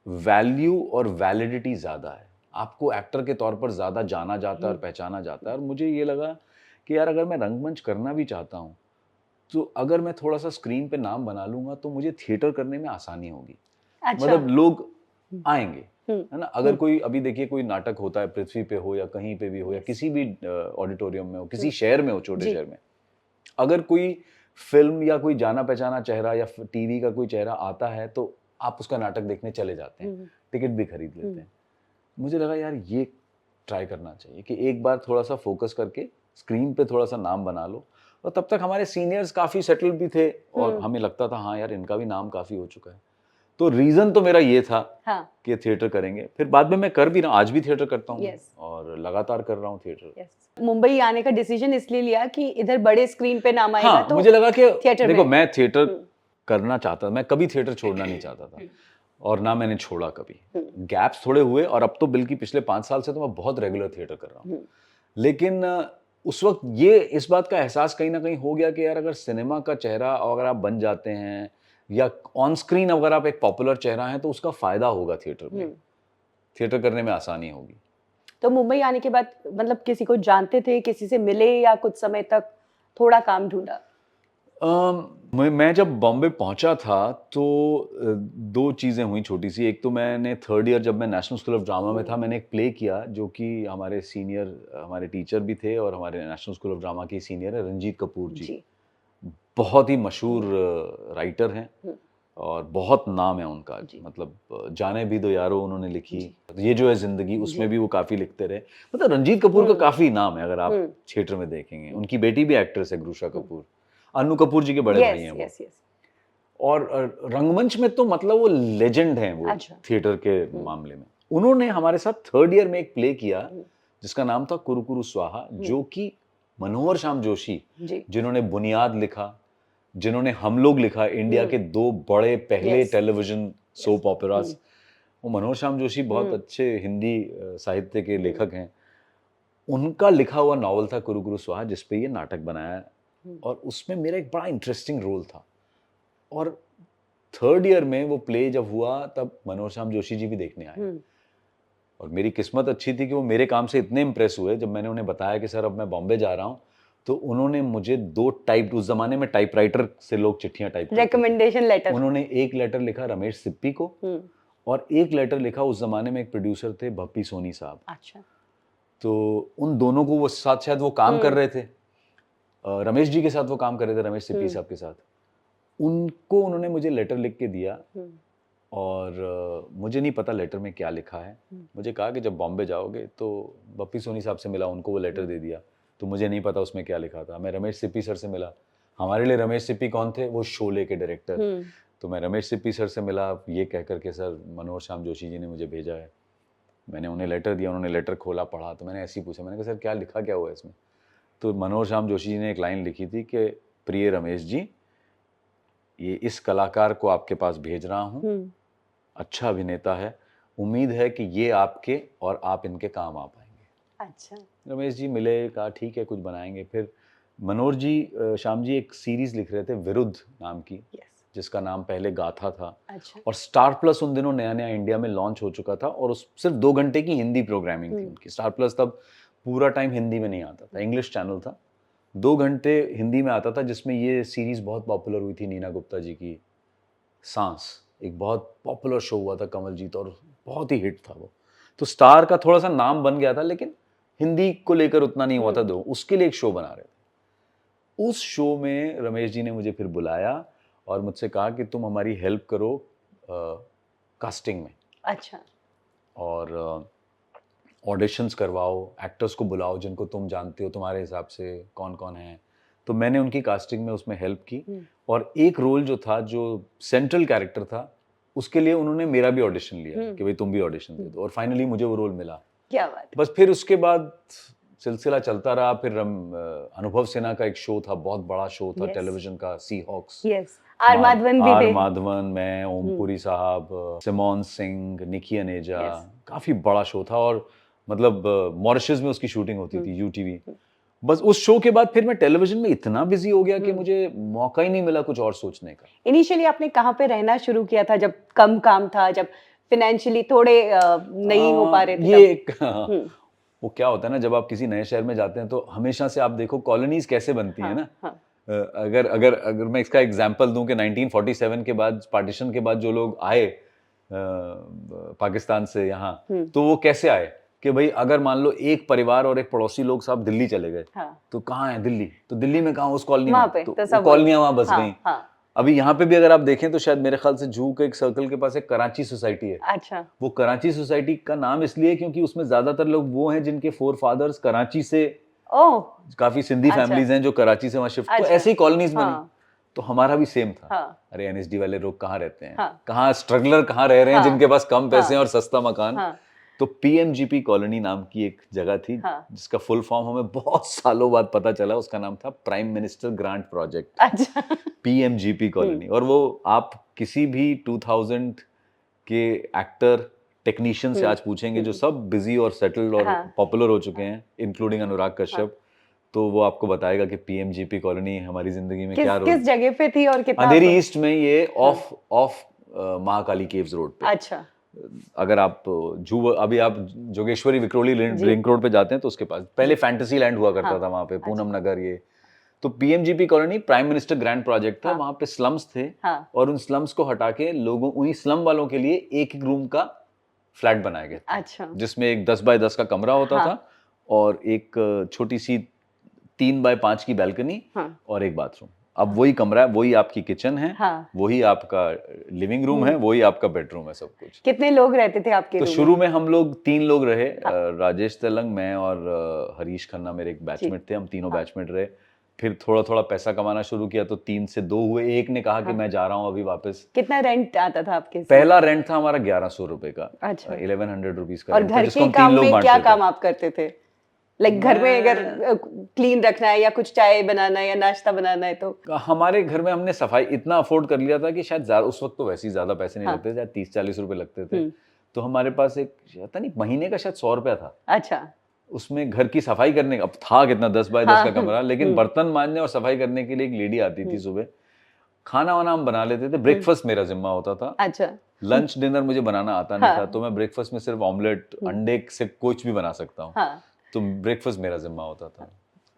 Speaker 1: वैल्यू और वैलिडिटी ज़्यादा है। आपको एक्टर के तौर पर ज़्यादा जाना जाता है और पहचाना जाता है। और मुझे ये लगा कि यार अगर मैं रंगमंच करना भी चाहता हूँ, तो अगर मैं थोड़ा सा स्क्रीन पे नाम बना लूँगा तो मुझे थिएटर करने में आसानी होगी।
Speaker 2: अच्छा।
Speaker 1: मतलब लोग आएंगे, है ना। अगर कोई, अभी देखिए कोई नाटक होता है, पृथ्वी पे हो या कहीं पे भी हो, या किसी भी ऑडिटोरियम में हो, किसी शहर में हो, छोटे शहर में, अगर कोई फिल्म या कोई जाना पहचाना चेहरा या टीवी का कोई चेहरा आता है तो आप उसका नाटक देखने चले जाते हैं, टिकट भी खरीद लेते हैं। मुझे लगा यार ये ट्राई करना चाहिए कि एक बार थोड़ा सा फोकस करके स्क्रीन पे थोड़ा सा नाम बना लो। और तब तक हमारे सीनियर्स काफ़ी सेटल भी थे और हमें लगता था हाँ यार इनका भी नाम काफ़ी हो चुका है। तो रीज़न तो मेरा ये था कि थिएटर करेंगे। फिर बाद में मैं कर भी रहा हूँ, आज भी थिएटर करता हूँ और लगातार कर रहा हूँ थिएटर।
Speaker 2: मुंबई आने का डिसीजन इसलिए लिया कि इधर बड़े स्क्रीन पे नाम आएगा।
Speaker 1: हाँ,
Speaker 2: तो
Speaker 1: मुझे लगा कि
Speaker 2: थिएटर
Speaker 1: देखो मैं थिएटर करना चाहता, मैं कभी थिएटर छोड़ना नहीं चाहता था और ना मैंने छोड़ा कभी। गैप्स थोड़े हुए और अब तो बल्कि पिछले 5 साल से तो मैं बहुत रेगुलर थिएटर कर रहा हूँ। लेकिन उस वक्त ये इस बात का एहसास कहीं ना कहीं हो गया कि यार अगर सिनेमा का चेहरा अगर आप बन जाते हैं या ऑन स्क्रीन अगर आप एक पॉपुलर चेहरा हैं तो उसका फायदा होगा थिएटर में, थिएटर करने में आसानी होगी।
Speaker 2: तो मुंबई आने के बाद मतलब किसी को जानते थे, किसी से मिले या कुछ समय तक थोड़ा काम ढूंढा?
Speaker 1: मैं जब बॉम्बे पहुंचा था तो 2 चीज़ें हुई छोटी सी। एक तो मैंने 3rd ईयर जब मैं नेशनल स्कूल ऑफ ड्रामा में था, मैंने एक प्ले किया जो कि हमारे सीनियर, हमारे टीचर भी थे और हमारे नेशनल स्कूल ऑफ ड्रामा के सीनियर है रंजीत कपूर जी। बहुत ही मशहूर राइटर हैं और बहुत नाम है उनका। मतलब जाने भी दो यारो उन्होंने लिखी, ये जो है जिंदगी, उसमें भी वो काफ़ी लिखते रहे। मतलब रंजीत कपूर का काफ़ी नाम है अगर आप थिएटर में देखेंगे। उनकी बेटी भी एक्ट्रेस है ग्रुषा कपूर, अन्नू कपूर जी के बड़े भाई हैं वो। और रंगमंच में तो मतलब वो लेजेंड हैं वो थिएटर के मामले में। उन्होंने हमारे साथ 3rd ईयर में एक प्ले किया जिसका नाम था कुरुकुरु स्वाहा, जो कि मनोहर श्याम जोशी जिन्होंने बुनियाद लिखा, जिन्होंने हम लोग लिखा, इंडिया के 2 बड़े पहले टेलीविजन सोप ओपेरास, वो मनोहर श्याम जोशी बहुत अच्छे हिंदी साहित्य के लेखक हैं। उनका लिखा हुआ नॉवल था कुरु गुरु स्वाहा, जिसपे ये नाटक बनाया और उसमें मेरा एक बड़ा इंटरेस्टिंग रोल था। और थर्ड ईयर में वो प्ले जब हुआ तब मनोज श्याम जोशी जी भी देखने आए और मेरी किस्मत अच्छी थी कि वो मेरे काम से इतने इम्प्रेस हुए। जब मैंने उन्हें बताया कि सर अब मैं बॉम्बे जा रहा हूँ, तो उन्होंने मुझे 2 टाइप, उस जमाने में टाइपराइटर से लोग चिट्ठियां टाइप करते थे,
Speaker 2: रिकमेंडेशन लेटर,
Speaker 1: उन्होंने एक लेटर लिखा रमेश सिप्पी को और एक लेटर लिखा, उस जमाने में एक प्रोड्यूसर थे भप्पी सोनी साहब।
Speaker 2: अच्छा।
Speaker 1: तो उन दोनों को वो साथ शायद वो काम कर रहे थे, रमेश जी के साथ वो काम कर रहे थे, रमेश सिप्पी साहब के साथ। उनको उन्होंने मुझे लेटर लिख के दिया और मुझे नहीं पता लेटर में क्या लिखा है। मुझे कहा कि जब बॉम्बे जाओगे तो भप्पी सोनी साहब से मिला, उनको वो लेटर दे दिया। तो मुझे नहीं पता उसमें क्या लिखा था। मैं रमेश सिप्पी सर से मिला। हमारे लिए रमेश सिप्पी कौन थे? वो शोले के डायरेक्टर। तो मैं रमेश सिप्पी सर से मिला, ये कह करके सर मनोज श्याम जोशी जी ने मुझे भेजा है। मैंने उन्हें लेटर दिया, उन्होंने लेटर खोला, पढ़ा, तो मैंने ऐसे ही पूछा, मैंने कहा सर क्या लिखा क्या हुआ है इसमें? तो मनोज श्याम जोशी जी ने एक लाइन लिखी थी कि प्रिय रमेश जी, ये इस कलाकार को आपके पास भेज रहा हूँ, अच्छा अभिनेता है, उम्मीद है कि ये आपके और आप इनके काम आ पाएंगे।
Speaker 2: अच्छा।
Speaker 1: रमेश जी मिले, कहा ठीक है कुछ बनाएंगे। फिर मनोज जी, श्याम जी एक सीरीज लिख रहे थे विरुद्ध नाम की, जिसका नाम पहले गाथा था।
Speaker 2: अच्छा।
Speaker 1: और स्टार प्लस उन दिनों नया नया इंडिया में लॉन्च हो चुका था और उस सिर्फ 2 घंटे की हिंदी प्रोग्रामिंग थी उनकी। स्टार प्लस तब पूरा टाइम हिंदी में नहीं आता था, इंग्लिश चैनल था, 2 घंटे हिंदी में आता था, जिसमें ये सीरीज बहुत पॉपुलर हुई थी। नीना गुप्ता जी की सांस एक बहुत पॉपुलर शो हुआ था, कमलजीत, और बहुत ही हिट था वो। तो स्टार का थोड़ा सा नाम बन गया था, लेकिन हिंदी को लेकर उतना नहीं हुआ था। उसके लिए एक शो बना रहे थे। उस शो में रमेश जी ने मुझे फिर बुलाया और मुझसे कहा कि तुम हमारी हेल्प करो कास्टिंग में।
Speaker 2: अच्छा।
Speaker 1: और ऑडिशंस करवाओ, एक्टर्स को बुलाओ जिनको तुम जानते हो, तुम्हारे हिसाब से कौन कौन है। तो मैंने उनकी कास्टिंग में उसमें हेल्प की और एक रोल जो था, जो सेंट्रल कैरेक्टर था, उसके लिए उन्होंने मेरा भी ऑडिशन लिया कि भाई तुम भी ऑडिशन दे दो, और फाइनली मुझे वो रोल मिला।
Speaker 2: क्या बात।
Speaker 1: बस फिर उसके बाद सिलसिला चलता रहा। फिर अनुभव सिन्हा का एक शो था, बहुत बड़ा शो था टेलीविजन का, सी हॉक्स।
Speaker 2: आर माधवन भी थे।
Speaker 1: आर माधवन, मैं, ओमपुरी साहब, सिमोन सिंह, निकी अनेजा, काफी बड़ा शो था। और मतलब मॉरिशस में उसकी शूटिंग होती थी, यूटीवी। बस उस शो के बाद फिर मैं टेलीविजन में इतना बिजी हो गया कि मुझे मौका ही नहीं मिला कुछ और सोचने का।
Speaker 2: इनिशियली आपने कहाँ पे रहना शुरू किया था, जब कम काम था, जब फाइनेंशियली थोड़े नहीं हो पा रहे थे?
Speaker 1: ये एक वो क्या होता है ना, जब आप किसी नए शहर में जाते हैं तो हमेशा से आप देखो कॉलोनीज कैसे बनती हैं ना। अगर अगर अगर मैं इसका एग्जांपल दूं कि 1947 के बाद, पार्टीशन के बाद जो लोग आए पाकिस्तान से यहाँ, तो वो कैसे आए कि भाई अगर मान लो एक परिवार और एक पड़ोसी लोग साहब दिल्ली चले गए, तो कहाँ है दिल्ली? तो दिल्ली में कहाँ, उस कॉलोनी में, तो कॉलोनियां वहां बस गई। अभी यहाँ पे भी अगर आप देखें तो शायद मेरे ख्याल से जूहू के एक सर्कल के पास एक कराची सोसाइटी है।
Speaker 2: अच्छा। वो
Speaker 1: कराची सोसाइटी का नाम इसलिए क्योंकि उसमें ज्यादातर लोग वो हैं जिनके फोर फादर्स कराची से, काफी सिंधी फैमिलीज हैं जो कराची से वहां शिफ्ट, तो ऐसे ही कॉलोनीज बनी। तो हमारा भी सेम था। अरे एनएसडी वाले लोग कहाँ रहते हैं, कहाँ स्ट्रगलर कहाँ रह रहे हैं, जिनके पास कम पैसे हैं और सस्ता मकान। तो पीएमजीपी कॉलोनी नाम की एक जगह थी, जिसका फुल फॉर्म हमें बहुत सालों बाद पता चला, उसका नाम था प्राइम मिनिस्टर ग्रांट प्रोजेक्ट।
Speaker 2: अच्छा।
Speaker 1: PMGP colony. और वो आप किसी भी 2000 के एक्टर टेक्नीशियन से आज पूछेंगे, जो सब बिजी और सेटल्ड और पॉपुलर हो चुके हैं, इंक्लूडिंग अनुराग कश्यप, तो वो आपको बताएगा कि पीएमजीपी कॉलोनी हमारी जिंदगी में क्या रोल,
Speaker 2: किस जगह पे थी और कितना।
Speaker 1: अंधेरी ईस्ट में, ये ऑफ महाकाली केव्स रोड पे।
Speaker 2: अच्छा।
Speaker 1: अगर आप अभी आप जोगेश्वरी विक्रोली लिंक रोड पे जाते हैं तो उसके पास पहले फैंटेसी लैंड हुआ करता था वहां पे, पूनम नगर। ये तो PMGP colony prime minister grant project था। वहां पे स्लम्स थे और उन स्लम्स को हटा के लोगों, उन्हीं स्लम वालों के लिए एक रूम का फ्लैट बनाया गया।
Speaker 2: अच्छा।
Speaker 1: जिसमें एक 10 बाय 10 का कमरा होता था और एक छोटी सी 3 बाय 5 की बैल्कनी और एक बाथरूम। अब वही कमरा है, वही आपकी किचन है, वही आपका लिविंग रूम है, वही आपका बेडरूम है, सब कुछ।
Speaker 2: कितने लोग रहते थे आपके
Speaker 1: तो शुरू में हम लोग 3 लोग रहे, राजेश तेलंग, मैं और हरीश खन्ना मेरे एक बैचमेट थे, हम तीनों बैचमेट रहे। फिर थोड़ा थोड़ा पैसा कमाना शुरू किया तो 3 से 2 हुए। एक ने कहा कि मैं जा रहा हूँ अभी वापस।
Speaker 2: कितना रेंट आता था आपके?
Speaker 1: पहला रेंट था हमारा 1100 रुपए का।
Speaker 2: अच्छा।
Speaker 1: 1100 रुपीज का।
Speaker 2: और घर के काम में क्या काम आप करते थे? लाइक घर में अगर क्लीन रखना है या कुछ चाय बनाना है या नाश्ता बनाना है तो?
Speaker 1: हमारे घर में हमने सफाई इतना अफोर्ड कर लिया था कि शायद उस वक्त तो वैसे ही ज्यादा पैसे नहीं लगते थे, शायद 30-40 रुपए लगते थे। तो हमारे पास एक, पता नहीं, महीने का शायद 100 रुपया था।
Speaker 2: अच्छा।
Speaker 1: उसमें घर की सफाई करने अब था कितना 10 बाय 10 का कमरा, लेकिन
Speaker 2: हम्म।
Speaker 1: बर्तन मांजने और सफाई करने के लिए एक लेडी आती थी सुबह। खाना वाना हम बना लेते थे, ब्रेकफास्ट मेरा जिम्मा होता था।
Speaker 2: अच्छा।
Speaker 1: लंच डिनर मुझे बनाना आता नहीं
Speaker 2: हाँ।
Speaker 1: था, तो मैं ब्रेकफास्ट में सिर्फ ऑमलेट अंडे से कुछ भी बना सकता हूँ।
Speaker 2: हाँ।
Speaker 1: तो ब्रेकफास्ट मेरा जिम्मा होता था।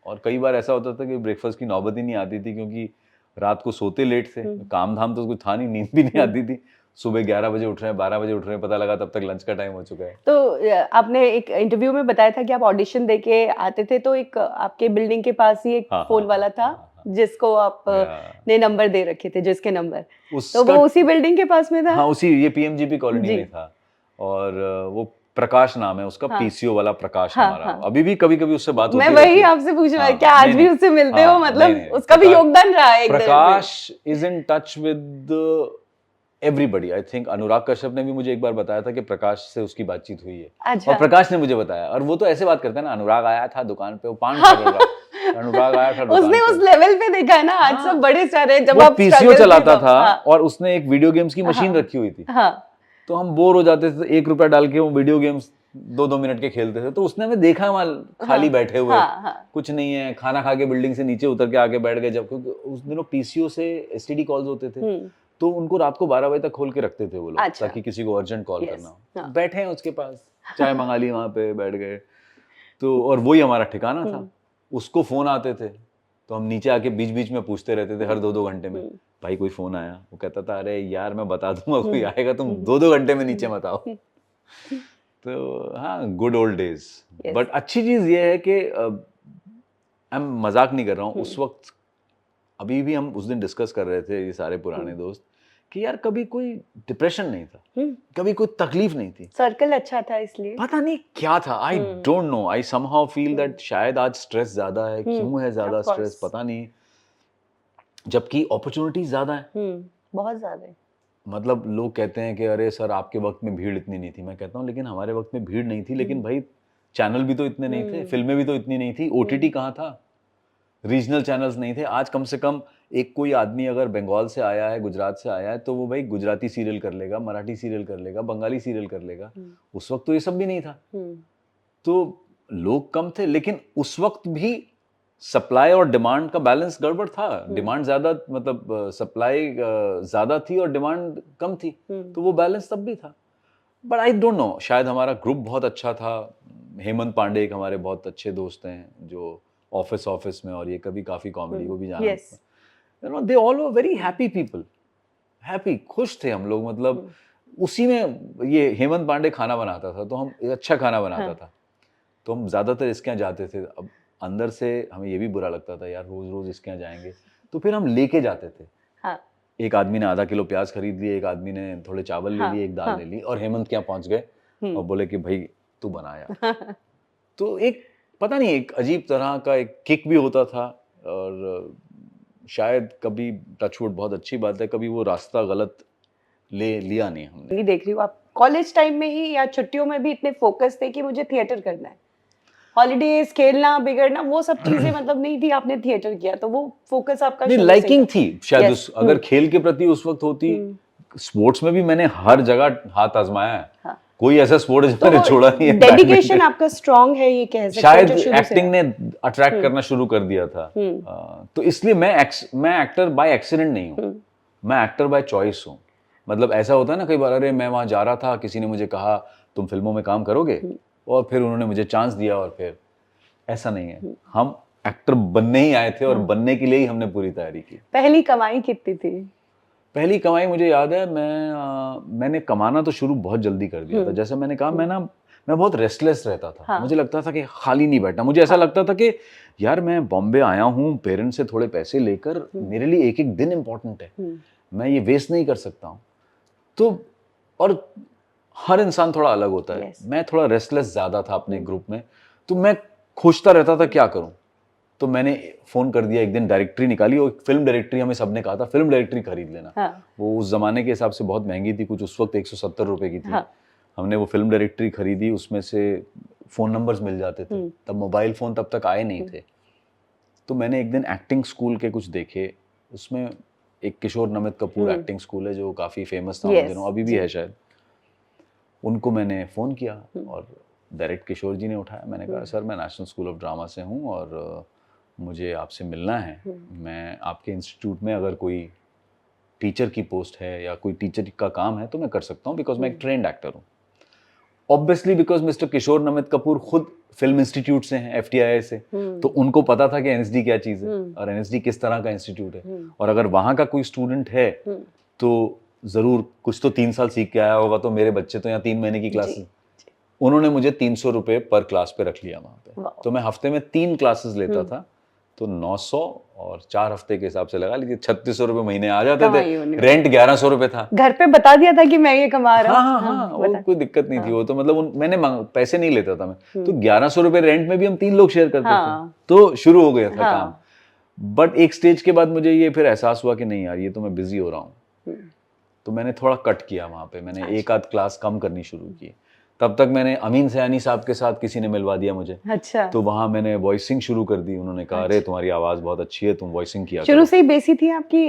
Speaker 1: और कई बार ऐसा होता था कि ब्रेकफास्ट की नौबत ही नहीं आती थी, क्योंकि रात को सोते लेट थे, काम धाम तो कुछ था नहीं, नींद भी नहीं आती थी। सुबह 11 बजे उठ रहे हैं, 12 बजे उठ रहे हैं, पता लगा तब तक लंच का टाइम हो चुका है।
Speaker 2: तो आपने एक इंटरव्यू में बताया था कि आप ऑडिशन देके आते थे, तो एक आपके बिल्डिंग के पास ही एक
Speaker 1: हाँ,
Speaker 2: फोन
Speaker 1: हाँ,
Speaker 2: वाला था
Speaker 1: हाँ,
Speaker 2: जिसको आप
Speaker 1: या,
Speaker 2: ने नंबर दे रखे थे, जिसके नंबर, तो
Speaker 1: उसका
Speaker 2: वो उसी बिल्डिंग के पास में था।
Speaker 1: हाँ उसी ये पीएमजीपी कॉलोनी
Speaker 2: जी।
Speaker 1: में था। और वो प्रकाश नाम है उसका,
Speaker 2: हाँ।
Speaker 1: पीसीओ वाला प्रकाश
Speaker 2: हाँ,
Speaker 1: हमारा।
Speaker 2: हाँ।
Speaker 1: अभी भी कभी कभी उससे बात होती
Speaker 2: मैं
Speaker 1: रहती
Speaker 2: वही
Speaker 1: है।
Speaker 2: आपसे पूछना है,
Speaker 1: हाँ,
Speaker 2: क्या आज
Speaker 1: नहीं,
Speaker 2: भी
Speaker 1: नहीं,
Speaker 2: उससे मिलते
Speaker 1: हाँ,
Speaker 2: हो? मतलब
Speaker 1: नहीं, नहीं,
Speaker 2: उसका भी योगदान रहा है एक तरह से।
Speaker 1: Prakash is in touch with everybody. I think Anurag Kashyap ने भी मुझे एक बार बताया था कि प्रकाश से उसकी बातचीत हुई है।
Speaker 2: अच्छा।
Speaker 1: और प्रकाश ने मुझे बताया, और वो तो ऐसे बात करते हैं ना, अनुराग आया था दुकान पे, वो पान खा रहा था, अनुराग आया था दुकान
Speaker 2: उसने
Speaker 1: पे।
Speaker 2: उस लेवल पे देखा है ना, आज
Speaker 1: हाँ।
Speaker 2: सब बड़े सारे, जब
Speaker 1: वो
Speaker 2: आप
Speaker 1: पीसीओ
Speaker 2: struggle
Speaker 1: चलाता
Speaker 2: थी तब।
Speaker 1: था,
Speaker 2: हाँ।
Speaker 1: और उसने एक वीडियो गेम्स की मशीन
Speaker 2: हाँ।
Speaker 1: रखी हुई थी।
Speaker 2: हाँ।
Speaker 1: तो हम बोर हो जाते थे, 1 रुपया डाल के वो वीडियो गेम्स 2-2 मिनट के खेलते थे। तो उसने हमें देखा वहां खाली बैठे हुए,
Speaker 2: हाँ। हाँ।
Speaker 1: कुछ नहीं है, खाना खा के बिल्डिंग से नीचे उतर के आके बैठ गए। जब क्योंकि उस दिनों पीसीओ से एसटीडी कॉल्स होते थे, तो उनको रात को 12 बजे तक खोल के रखते थे वो लोग,
Speaker 2: अच्छा।
Speaker 1: ताकि किसी को अर्जेंट कॉल
Speaker 2: Yes,
Speaker 1: करना हो।
Speaker 2: हाँ।
Speaker 1: बैठे हैं उसके पास, चाय मंगा ली, वहां पे बैठ गए। तो और वही हमारा ठिकाना था। उसको फोन आते थे, तो हम नीचे आके बीच बीच में पूछते रहते थे, हर 2-2 घंटे में, भाई कोई फोन आया? वो कहता था, अरे यार मैं बता दूंगा कोई आएगा, तुम 2-2 घंटे में नीचे मत आओ। तो हाँ, good old days.
Speaker 2: Yes.
Speaker 1: But अच्छी चीज ये है कि मैं मजाक नहीं कर रहा हूँ, उस वक्त अभी भी हम उस दिन डिस्कस कर रहे थे, ये सारे पुराने दोस्त, कि यार कभी कोई डिप्रेशन नहीं था, कभी कोई तकलीफ नहीं थी,
Speaker 2: सर्कल अच्छा था इसलिए।
Speaker 1: पता नहीं क्या था। I don't know, I somehow feel that शायद आज स्ट्रेस ज्यादा है। क्यों है ज्यादा
Speaker 2: Of course.
Speaker 1: स्ट्रेस पता नहीं, जबकि अपॉर्चुनिटीज ज्यादा है।
Speaker 2: बहुत ज्यादा है।
Speaker 1: मतलब लोग कहते हैं कि अरे सर आपके वक्त में भीड़ इतनी नहीं थी। मैं कहता हूँ लेकिन हमारे वक्त में भीड़ नहीं थी, लेकिन भाई चैनल भी तो इतने नहीं थे, फिल्में भी तो इतनी नहीं थी, ओटीटी कहाँ था, रीजनल चैनल्स नहीं थे। आज कम से कम एक कोई आदमी अगर बंगाल से आया है, गुजरात से आया है, तो वो भाई गुजराती सीरियल कर लेगा, मराठी सीरियल कर लेगा, बंगाली सीरियल कर लेगा। उस वक्त तो ये सब भी नहीं था। तो लोग कम थे, लेकिन उस वक्त भी सप्लाई और डिमांड का बैलेंस गड़बड़ था। डिमांड ज्यादा, मतलब सप्लाई ज्यादा थी और डिमांड कम थी, तो वो बैलेंस तब भी था। बट आई डोंट नो, शायद हमारा ग्रुप बहुत अच्छा था। हेमंत पांडे एक हमारे बहुत अच्छे दोस्त हैं, जो ऑफिस में, और ये कभी काफी कॉमेडी को भी जाना।
Speaker 2: Yes.
Speaker 1: You know, they all were very happy people, happy, खुश थे हम लोग। मतलब उसी में ये हेमंत पांडे खाना बनाता था, तो हम अच्छा खाना बनाता था, तो हम ज्यादातर इसके यहाँ जाते थे। अब अंदर से हमें ये भी बुरा लगता था, यार रोज रोज इसके यहाँ जाएंगे, तो फिर हम लेके जाते थे।
Speaker 2: हाँ।
Speaker 1: एक आदमी ने आधा किलो प्याज खरीद लिए, एक आदमी ने थोड़े चावल ले लिए, एक दाल ले ली, और हेमंत के यहाँ पहुंच गए और बोले कि भाई तू बना यार। तो एक पता नहीं, एक अजीब तरह का एक किक भी होता था। और शायद कभी, टचवुड बहुत अच्छी बात है, कभी वो रास्ता गलत ले लिया नहीं हमने।
Speaker 2: नहीं देख रही हूँ, आप कॉलेज टाइम में ही या छुट्टियों में भी इतने फोकस थे कि मुझे थिएटर करना है। हॉलीडेज, खेलना, बिगड़ना, वो सब चीजें मतलब नहीं थी, आपने थिएटर किया, तो वो फोकस आपका
Speaker 1: नहीं,
Speaker 2: शुरू से ही
Speaker 1: लाइकिंग
Speaker 2: था।
Speaker 1: थी शायद।
Speaker 2: Yes.
Speaker 1: उस अगर खेल के प्रति उस वक्त होती, स्पोर्ट्स में भी मैंने हर जगह हाथ आजमाया है।
Speaker 2: हाँ।
Speaker 1: कोई ऐसा स्पोर्ट है जो
Speaker 2: तो
Speaker 1: मैंने छोड़ा नहीं है।
Speaker 2: डेडिकेशन आपका स्ट्रांग है, ये कह सकते
Speaker 1: शायद
Speaker 2: हैं, शुरू से
Speaker 1: एक्टिंग ने अट्रैक्ट करना शुरू कर दिया था। तो इसलिए मैं एक्टर बाय एक्सीडेंट नहीं हूँ, मैं एक्टर बाय चॉइस हूँ। मतलब ऐसा होता है ना कई बार, अरे मैं वहां जा रहा था, किसी ने मुझे कहा तुम फिल्मों में काम करोगे, और फिर उन्होंने मुझे चांस दिया, और फिर ऐसा नहीं है। हम एक्टर बनने ही आए थे, और बनने के लिए ही हमने पूरी तैयारी की।
Speaker 2: पहली कमाई कितनी थी?
Speaker 1: पहली कमाई मुझे याद है, मैंने कमाना तो शुरू बहुत जल्दी कर दिया था। जैसे मैंने कहा, मैं बहुत रेस्टलेस रहता था।
Speaker 2: हाँ।
Speaker 1: मुझे लगता था कि खाली नहीं बैठना। मुझे ऐसा लगता था कि यार मैं बॉम्बे आया हूँ पेरेंट्स से थोड़े पैसे लेकर, मेरे लिए एक एक दिन इंपॉर्टेंट है, मैं ये वेस्ट नहीं कर सकता हूँ। तो और हर इंसान थोड़ा अलग होता है।
Speaker 2: Yes.
Speaker 1: मैं थोड़ा रेस्टलेस ज्यादा था अपने ग्रुप में, तो मैं खोजता रहता था क्या करूं। तो मैंने फोन कर दिया एक दिन, डायरेक्टरी निकाली, और फिल्म डायरेक्टरी हमें सबने कहा था फिल्म डायरेक्टरी खरीद लेना।
Speaker 2: हाँ।
Speaker 1: वो उस जमाने के हिसाब से बहुत महंगी थी, कुछ उस वक्त 170 रुपए की थी।
Speaker 2: हाँ।
Speaker 1: हमने वो फिल्म डायरेक्टरी खरीदी, उसमें से फोन नंबर्स मिल जाते थे, तब मोबाइल फोन तब तक आए नहीं थे। तो मैंने एक दिन एक्टिंग स्कूल के कुछ देखे, उसमें एक किशोर नमित कपूर एक्टिंग स्कूल है जो काफी फेमस था उन दिनों, अभी भी है शायद। उनको मैंने फोन किया और डायरेक्ट किशोर जी ने उठाया। मैंने कहा सर मैं नेशनल स्कूल ऑफ ड्रामा से हूँ और मुझे आपसे मिलना है। मैं आपके इंस्टीट्यूट में अगर कोई टीचर की पोस्ट है या कोई टीचर का काम है तो मैं कर सकता हूँ, बिकॉज मैं एक ट्रेंड एक्टर हूँ। ऑब्वियसली बिकॉज मिस्टर किशोर नमित कपूर खुद फिल्म इंस्टीट्यूट से हैं, FTII से, तो उनको पता था कि NSD क्या चीज़ है और NSD किस तरह का इंस्टीट्यूट है, और अगर वहाँ का कोई स्टूडेंट है तो ज़रूर कुछ तो 3 साल सीख के आया होगा, तो मेरे बच्चे तो यहाँ 3 महीने की क्लासेस। उन्होंने मुझे 300 रुपये पर क्लास पे रख लिया वहाँ पे। तो मैं हफ्ते में 3 क्लासेस लेता था, तो 900 और 4 हफ्ते के हिसाब से लगा लीजिए 3600 रुपये महीने आ जाते थे। रेंट 1100 रुपये था।
Speaker 2: घर पे बता दिया था कि मैं ये कमा रहा हूँ।
Speaker 1: हाँ, वो कोई दिक्कत नहीं थी। वो तो मतलब मैंने पैसे नहीं लेता था मैं, तो 1100 रुपये रेंट में भी हम 3 लोग शेयर करते थे, तो शुरू हो गया था काम। बट एक स्टेज के बाद मुझे ये फिर एहसास हुआ कि नहीं यार, ये तो मैं बिजी हो रहा हूँ, तो मैंने थोड़ा कट किया वहाँ पे। मैंने एक आध क्लास कम करनी शुरू की। तब तक मैंने अमीन सयानी साहब के साथ किसी ने मिलवा दिया मुझे।
Speaker 2: अच्छा।
Speaker 1: तो वहाँ मैंने वॉइसिंग शुरू कर दी। उन्होंने कहा अरे तुम्हारी आवाज बहुत अच्छी है, तुम वॉइसिंग किया
Speaker 2: शुरू से ही बेसी थी आपकी?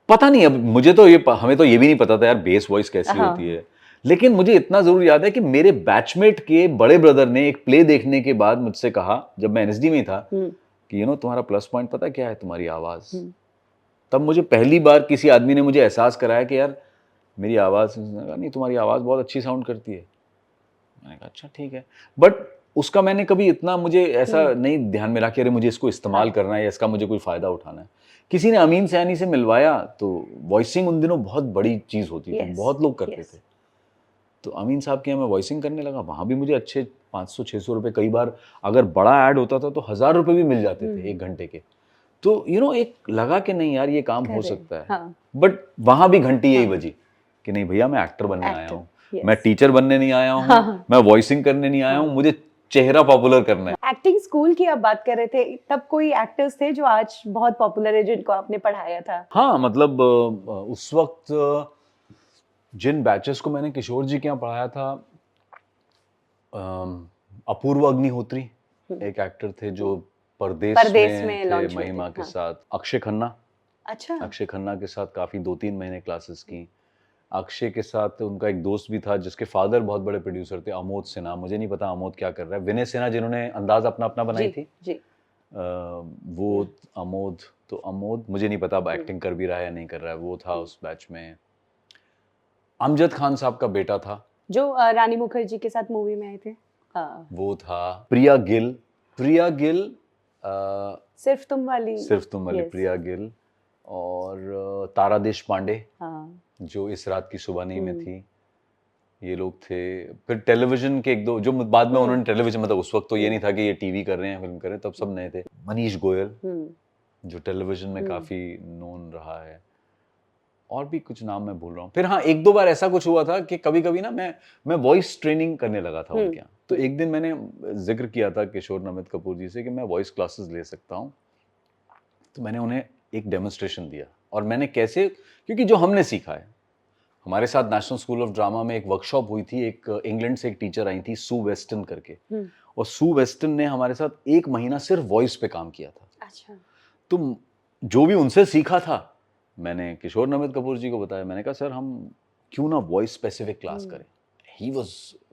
Speaker 1: पता नहीं, अब मुझे तो हमें तो ये भी नहीं पता था यार बेस वॉइस कैसी होती है, लेकिन मुझे इतना जरूर याद है कि मेरे बैचमेट के बड़े ब्रदर ने एक प्ले देखने के बाद मुझसे कहा, जब मैं NSD में था, कि तुम्हारा प्लस पॉइंट पता क्या है, तुम्हारी आवाज। तब मुझे पहली बार किसी आदमी ने मुझे एहसास कराया कि यार मेरी आवाज, नहीं तुम्हारी आवाज बहुत अच्छी साउंड करती है। मैंने कहा अच्छा ठीक है, बट उसका मैंने कभी इतना मुझे ऐसा नहीं ध्यान में रखा कि अरे मुझे इसको इस्तेमाल करना है या इसका मुझे कोई फायदा उठाना है। किसी ने अमीन सयानी से मिलवाया, तो वॉइसिंग उन दिनों बहुत बड़ी चीज होती थी, बहुत लोग करते थे। तो अमीन साहब के यहाँ मैं वॉइसिंग करने लगा। वहाँ भी मुझे अच्छे 500-600 रुपये, कई बार अगर बड़ा ऐड होता था तो 1000 रुपये भी मिल जाते थे 1 घंटे के। तो एक लगा कि नहीं यार ये काम हो सकता है। बट वहाँ भी घंटी यही बजी कि नहीं भैया, मैं एक्टर बनने आया हूँ, मैं टीचर बनने नहीं आया हूँ, मैं वॉइसिंग करने नहीं आया हूँ, मुझे चेहरा पॉपुलर करना है।
Speaker 2: एक्टिंग स्कूल की आप बात कर रहे थे, तब कोई एक्टर्स थे जो आज बहुत पॉपुलर है जिनको आपने पढ़ाया था?
Speaker 1: हाँ, मतलब उस वक्त जिन बैचेस को मैंने किशोर जी के यहाँ पढ़ाया था, अपूर्व अग्निहोत्री एक एक्टर थे जो परदेश में थे महिमा के साथ। अक्षय खन्ना,
Speaker 2: अच्छा,
Speaker 1: अक्षय खन्ना के साथ काफी 2-3 महीने क्लासेस की। अक्षय के साथ उनका एक दोस्त भी था जिसके फादर बहुत बड़े प्रोड्यूसर थे, अमोद सिन्हा। मुझे नहीं पता अमोद क्या कर रहा है। विनय सिन्हा जिन्होंने अंदाज अपना अपना बनाई थी
Speaker 2: जी।
Speaker 1: वो अमोद, तो अमोद मुझे नहीं पता अब एक्टिंग कर भी रहा है या नहीं कर रहा है, वो था उस बैच में। अमजद खान साहब का बेटा था
Speaker 2: जो रानी मुखर्जी के साथ मूवी में आए थे,
Speaker 1: वो था। प्रिया गिल
Speaker 2: सिर्फ तुम वाली
Speaker 1: प्रिया गिल, और तारा देश पांडे जो इस रात की सुबह नहीं में थी, ये लोग थे। फिर टेलीविजन के एक दो जो बाद में उन्होंने टेलीविजन, मतलब उस वक्त तो ये नहीं था कि ये टीवी कर रहे हैं, फिल्म कर रहे हैं, तब सब नए थे। मनीष गोयल जो टेलीविजन में काफी नोन रहा है, और भी कुछ नाम मैं भूल रहा हूँ। फिर हाँ, 1-2 बार ऐसा कुछ हुआ था कि कभी कभी ना मैं वॉइस ट्रेनिंग करने लगा था उनके यहाँ। तो एक दिन मैंने जिक्र किया था किशोर नमित कपूर जी से कि मैं वॉइस क्लासेस ले सकता हूँ। तो मैंने उन्हें एक डेमोन्स्ट्रेशन दिया, और मैंने कैसे, क्योंकि जो हमने सीखा है, हमारे साथ नेशनल स्कूल ऑफ ड्रामा में एक वर्कशॉप हुई थी, एक इंग्लैंड से एक टीचर आई थी सू वेस्टन करके, और सू वेस्टन ने हमारे साथ 1 महीना सिर्फ वॉइस पे काम किया था।
Speaker 2: अच्छा।
Speaker 1: तो जो भी उनसे सीखा था मैंने किशोर नमित कपूर जी को बताया। मैंने कहा सर हम क्यों ना वॉइस स्पेसिफिक क्लास करें। ही वॉज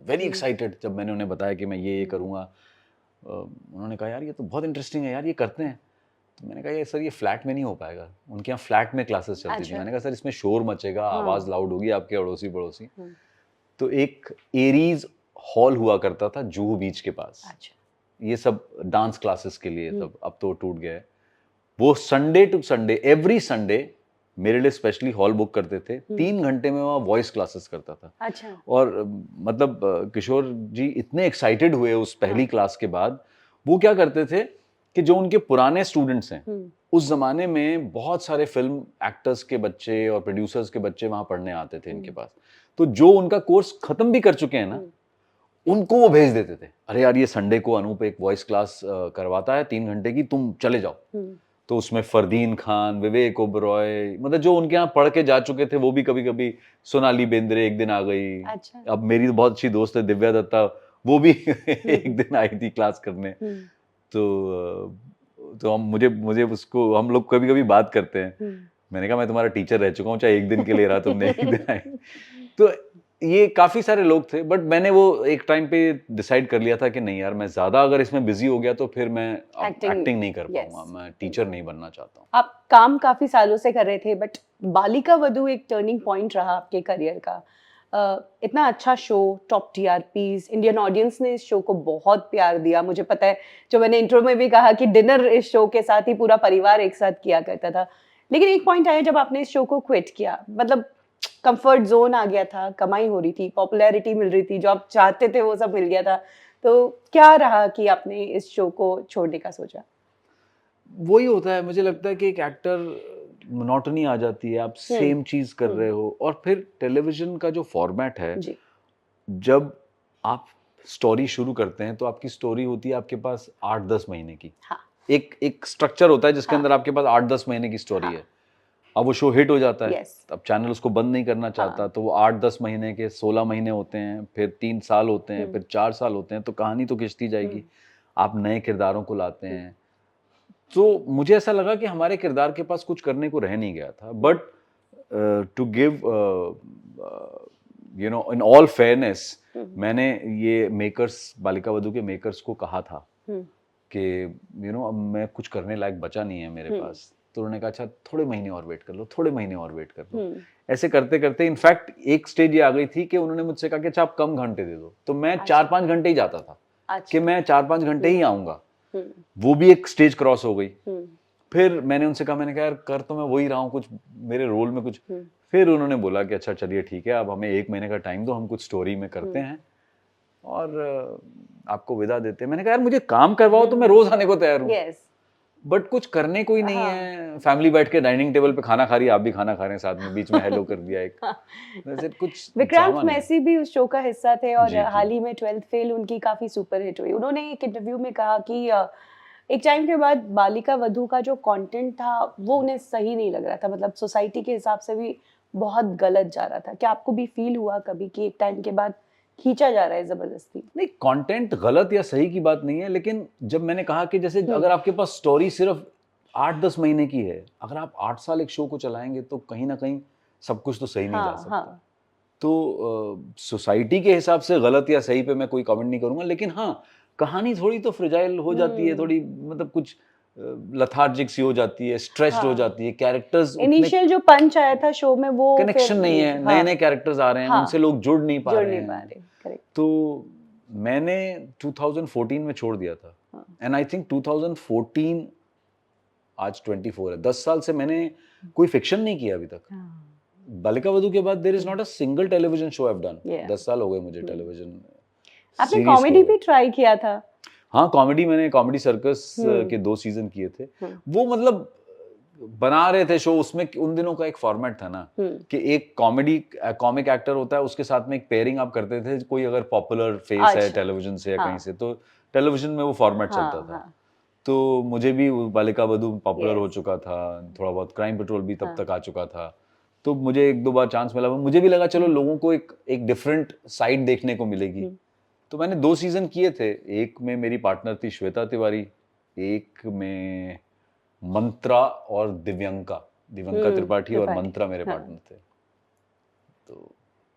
Speaker 1: वेरी एक्साइटेड जब मैंने उन्हें बताया कि मैं ये करूँगा। उन्होंने कहा यार ये तो बहुत इंटरेस्टिंग है यार, ये करते हैं। तो मैंने कहा ये सर ये फ्लैट में नहीं हो पाएगा। उनके यहाँ फ्लैट में क्लासेस चलती थी। मैंने कहा सर इसमें शोर मचेगा, आवाज़ लाउड होगी, आपके अड़ोसी पड़ोसी। तो एक एरीज हॉल हुआ करता था जूहू बीच के पास। ये सब डांस क्लासेस के लिए, तब अब तो टूट गया है। वो Sunday to Sunday, every Sunday मेरे लिए स्पेशली हॉल बुक करते थे। 3 घंटे में वहाँ वॉइस क्लासेस करता था।
Speaker 2: अच्छा।
Speaker 1: और मतलब किशोर जी इतने एक्साइटेड हुए उस पहली क्लास के बाद। वो क्या करते थे कि जो उनके पुराने स्टूडेंट्स हैं, उस जमाने में बहुत सारे फिल्म एक्टर्स के बच्चे और प्रोड्यूसर्स के बच्चे वहां पढ़ने आते थे इनके पास। तो जो उनका कोर्स खत्म भी कर चुके हैं ना, उनको वो भेज देते थे, अरे यार ये संडे को अनूप एक वॉइस क्लास करवाता है 3 घंटे की, तुम चले जाओ। तो उसमें फरदीन खान, विवेक ओबरॉय, मतलब जो उनके यहाँ पढ़ के जा चुके थे वो भी कभी कभी, सोनाली बेंद्रे एक दिन आ गई।
Speaker 2: अच्छा।
Speaker 1: अब मेरी तो बहुत अच्छी दोस्त है दिव्या दत्ता, वो भी एक दिन आई थी क्लास करने। तो हम मुझे उसको, हम लोग कभी कभी बात करते हैं। मैंने कहा मैं तुम्हारा टीचर रह चुका हूँ, चाहे एक दिन के लिए रहा, तुमने एक दिन आई। तो ये काफी सारे लोग थे, बट मैंने वो एक टाइम पे डिसाइड कर लिया था कि नहीं यार, मैं ज्यादा अगर इसमें बिजी हो गया तो फिर मैं एक्टिंग नहीं कर
Speaker 2: yes.
Speaker 1: पाऊंगा, मैं टीचर नहीं बनना चाहता हूँ।
Speaker 2: आप काम काफी सालों से कर रहे थे, बट बालिका वधू एक टर्निंग पॉइंट रहा आपके करियर का। इतना अच्छा show, top TRPs, Indian audience ने इस शो को बहुत प्यार दिया। मुझे पता है, जो मैंने इंट्रो में भी कहा कि डिनर इस शो के साथ ही पूरा परिवार एक साथ किया करता था। लेकिन एक पॉइंट आया जब आपने इस शो को क्विट किया, मतलब कंफर्ट जोन आ गया था, कमाई हो रही थी, पॉपुलैरिटी मिल रही थी, जो आप चाहते थे वो सब मिल गया था। तो क्या रहा कि आपने इस शो को छोड़ने का सोचा?
Speaker 1: वही होता है, मुझे लगता है कि एक एक्टर मोनोटनी आ जाती है, आप सेम चीज कर रहे हो, और फिर टेलीविजन का जो फॉर्मेट है,
Speaker 2: जी।
Speaker 1: जब आप स्टोरी शुरू करते हैं तो आपकी स्टोरी होती है आपके पास 8-10 महीने की।
Speaker 2: हाँ।
Speaker 1: एक स्ट्रक्चर होता है जिसके
Speaker 2: हाँ।
Speaker 1: अंदर आपके पास 8-10 महीने की स्टोरी
Speaker 2: हाँ।
Speaker 1: है। अब वो शो हिट हो जाता है,
Speaker 2: Yes.
Speaker 1: अब चैनल उसको बंद नहीं करना चाहता, तो वो 8-10 महीने के 16 महीने होते हैं, फिर 3 साल होते हैं, फिर 4 साल होते हैं, तो कहानी तो खिंचती जाएगी। आप नए किरदारों को लाते हैं। तो मुझे ऐसा लगा कि हमारे किरदार के पास कुछ करने को रह नहीं गया था, but to give you know in all fairness, मैंने ये मेकर्स, बालिका वधू के मेकर्स को कहा था कि यू नो अब मैं कुछ करने लायक बचा नहीं है मेरे पास। तो उन्होंने कहा अच्छा थोड़े महीने और वेट कर लो, थोड़े महीने और वेट कर लो। ऐसे करते करते इनफैक्ट एक स्टेज ये आ गई थी कि उन्होंने मुझसे कहा कि अच्छा आप कम घंटे दे दो, तो मैं 4-5 घंटे ही जाता था कि मैं 4-5 घंटे ही आऊंगा। वो भी एक स्टेज क्रॉस हो गई। फिर मैंने उनसे कहा, मैंने कहा यार कर तो मैं वही रहा हूँ, कुछ मेरे रोल में कुछ। फिर उन्होंने बोला कि अच्छा चलिए ठीक है, अब हमें 1 महीने का टाइम दो, हम कुछ स्टोरी में करते हैं और आपको विदा देते हैं। मैंने कहा यार मुझे काम करवाओ तो मैं रोज आने को तैयार हूँ, बट कुछ करने को ही नहीं है। फैमिली बैठ के डाइनिंग टेबल पे खाना खा रही है, आप भी खाना खा रहे हैं साथ में, बीच में हेलो कर दिया एक। वैसे कुछ
Speaker 2: विक्रांत मैसी भी उस शो का हिस्सा थे, और
Speaker 1: जी, जी।
Speaker 2: हाल ही में 12th फेल उनकी काफी सुपर हिट हुई। उन्होंने एक इंटरव्यू में कहा कि एक टाइम के बाद बालिका वधू का जो कंटेंट था वो उन्हें सही नहीं लग रहा था, मतलब सोसाइटी के हिसाब से भी बहुत गलत जा रहा था। क्या आपको भी फील हुआ कभी कि एक टाइम के बाद खींचा जा रहा है जबरदस्ती?
Speaker 1: नहीं, कंटेंट गलत या सही की बात नहीं है, लेकिन जब मैंने कहा कि जैसे अगर आपके पास स्टोरी सिर्फ 8-10 महीने की है, अगर आप 8 साल एक शो को चलाएंगे तो कहीं ना कहीं सब कुछ तो सही नहीं जा सकता। तो सोसाइटी के हिसाब से गलत या सही पे मैं कोई कमेंट नहीं करूंगा, लेकिन हाँ, कहानी थोड़ी तो फ्रिजाइल हो जाती है, थोड़ी मतलब कुछ लथार्जिक सी हो जाती है, स्ट्रेस्ड हो जाती है, कैरेक्टर्स
Speaker 2: इनिशियल जो पंच आया था शो में वो
Speaker 1: कनेक्शन नहीं है, नए नए कैरेक्टर्स आ रहे हैं, उनसे लोग जुड़ नहीं पा रहे हैं। तो मैंने 2014 में छोड़ दिया था, एंड आई थिंक 2014 आज 24 है, 10 साल से मैंने कोई फिक्शन नहीं किया अभी तक। बालिका वधू के बाद there is not a single television show I have done. 10 साल हो गए मुझे टेलीविजन।
Speaker 2: आपने कॉमेडी भी ट्राई किया था?
Speaker 1: हाँ, कॉमेडी मैंने कॉमेडी सर्कस के 2 सीजन किए थे। वो मतलब बना रहे थे शो, उसमें उन दिनों का एक फॉर्मेट था ना कि एक कॉमिक एक्टर होता है, उसके साथ में एक पेयरिंग आप करते थे, कोई अगर पॉपुलर फेस है टेलीविजन से या कहीं से, तो टेलीविजन में वो फॉर्मेट चलता था। तो मुझे भी बालिका वधू पॉपुलर हो चुका था, थोड़ा बहुत क्राइम पेट्रोल भी तब तक आ चुका था, तो मुझे 1-2 बार चांस मिला। मुझे भी लगा चलो लोगों को एक डिफरेंट साइड देखने को मिलेगी। तो मैंने 2 सीजन किए थे। एक में मेरी पार्टनर थी श्वेता तिवारी, एक में मंत्रा और दिव्यंका त्रिपाठी, और मंत्रा मेरे पार्टनर थे। तो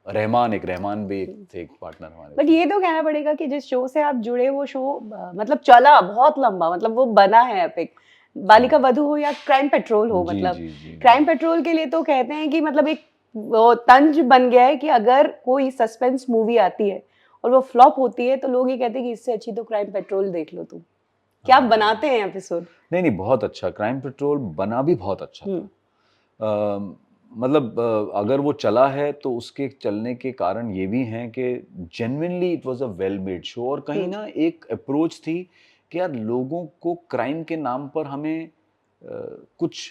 Speaker 1: रहमान भी थे एक पार्टनर हमारे।
Speaker 2: बट ये तो कहना पड़ेगा कि जिस शो से आप जुड़े वो शो मतलब चला बहुत लंबा, मतलब वो बना है एपिक। बालिका वधू हो या क्राइम पेट्रोल हो, मतलब क्राइम पेट्रोल के लिए तो कहते हैं कि मतलब एक वो तंज बन गया है कि अगर कोई सस्पेंस मूवी आती है और वो फ्लॉप होती है तो लोग ये कहते हैं कि इससे अच्छी तो क्राइम पेट्रोल देख लो तुम। क्या आप बनाते हैं एपिसोड?
Speaker 1: नहीं, बहुत अच्छा, क्राइम पेट्रोल बना भी बहुत अच्छा था। मतलब अगर वो चला है तो उसके चलने के कारण ये भी हैं कि genuinely it was a well made show, और कहीं ना एक अप्रोच थी कि यार लोगों को क्राइम के नाम पर हमें कुछ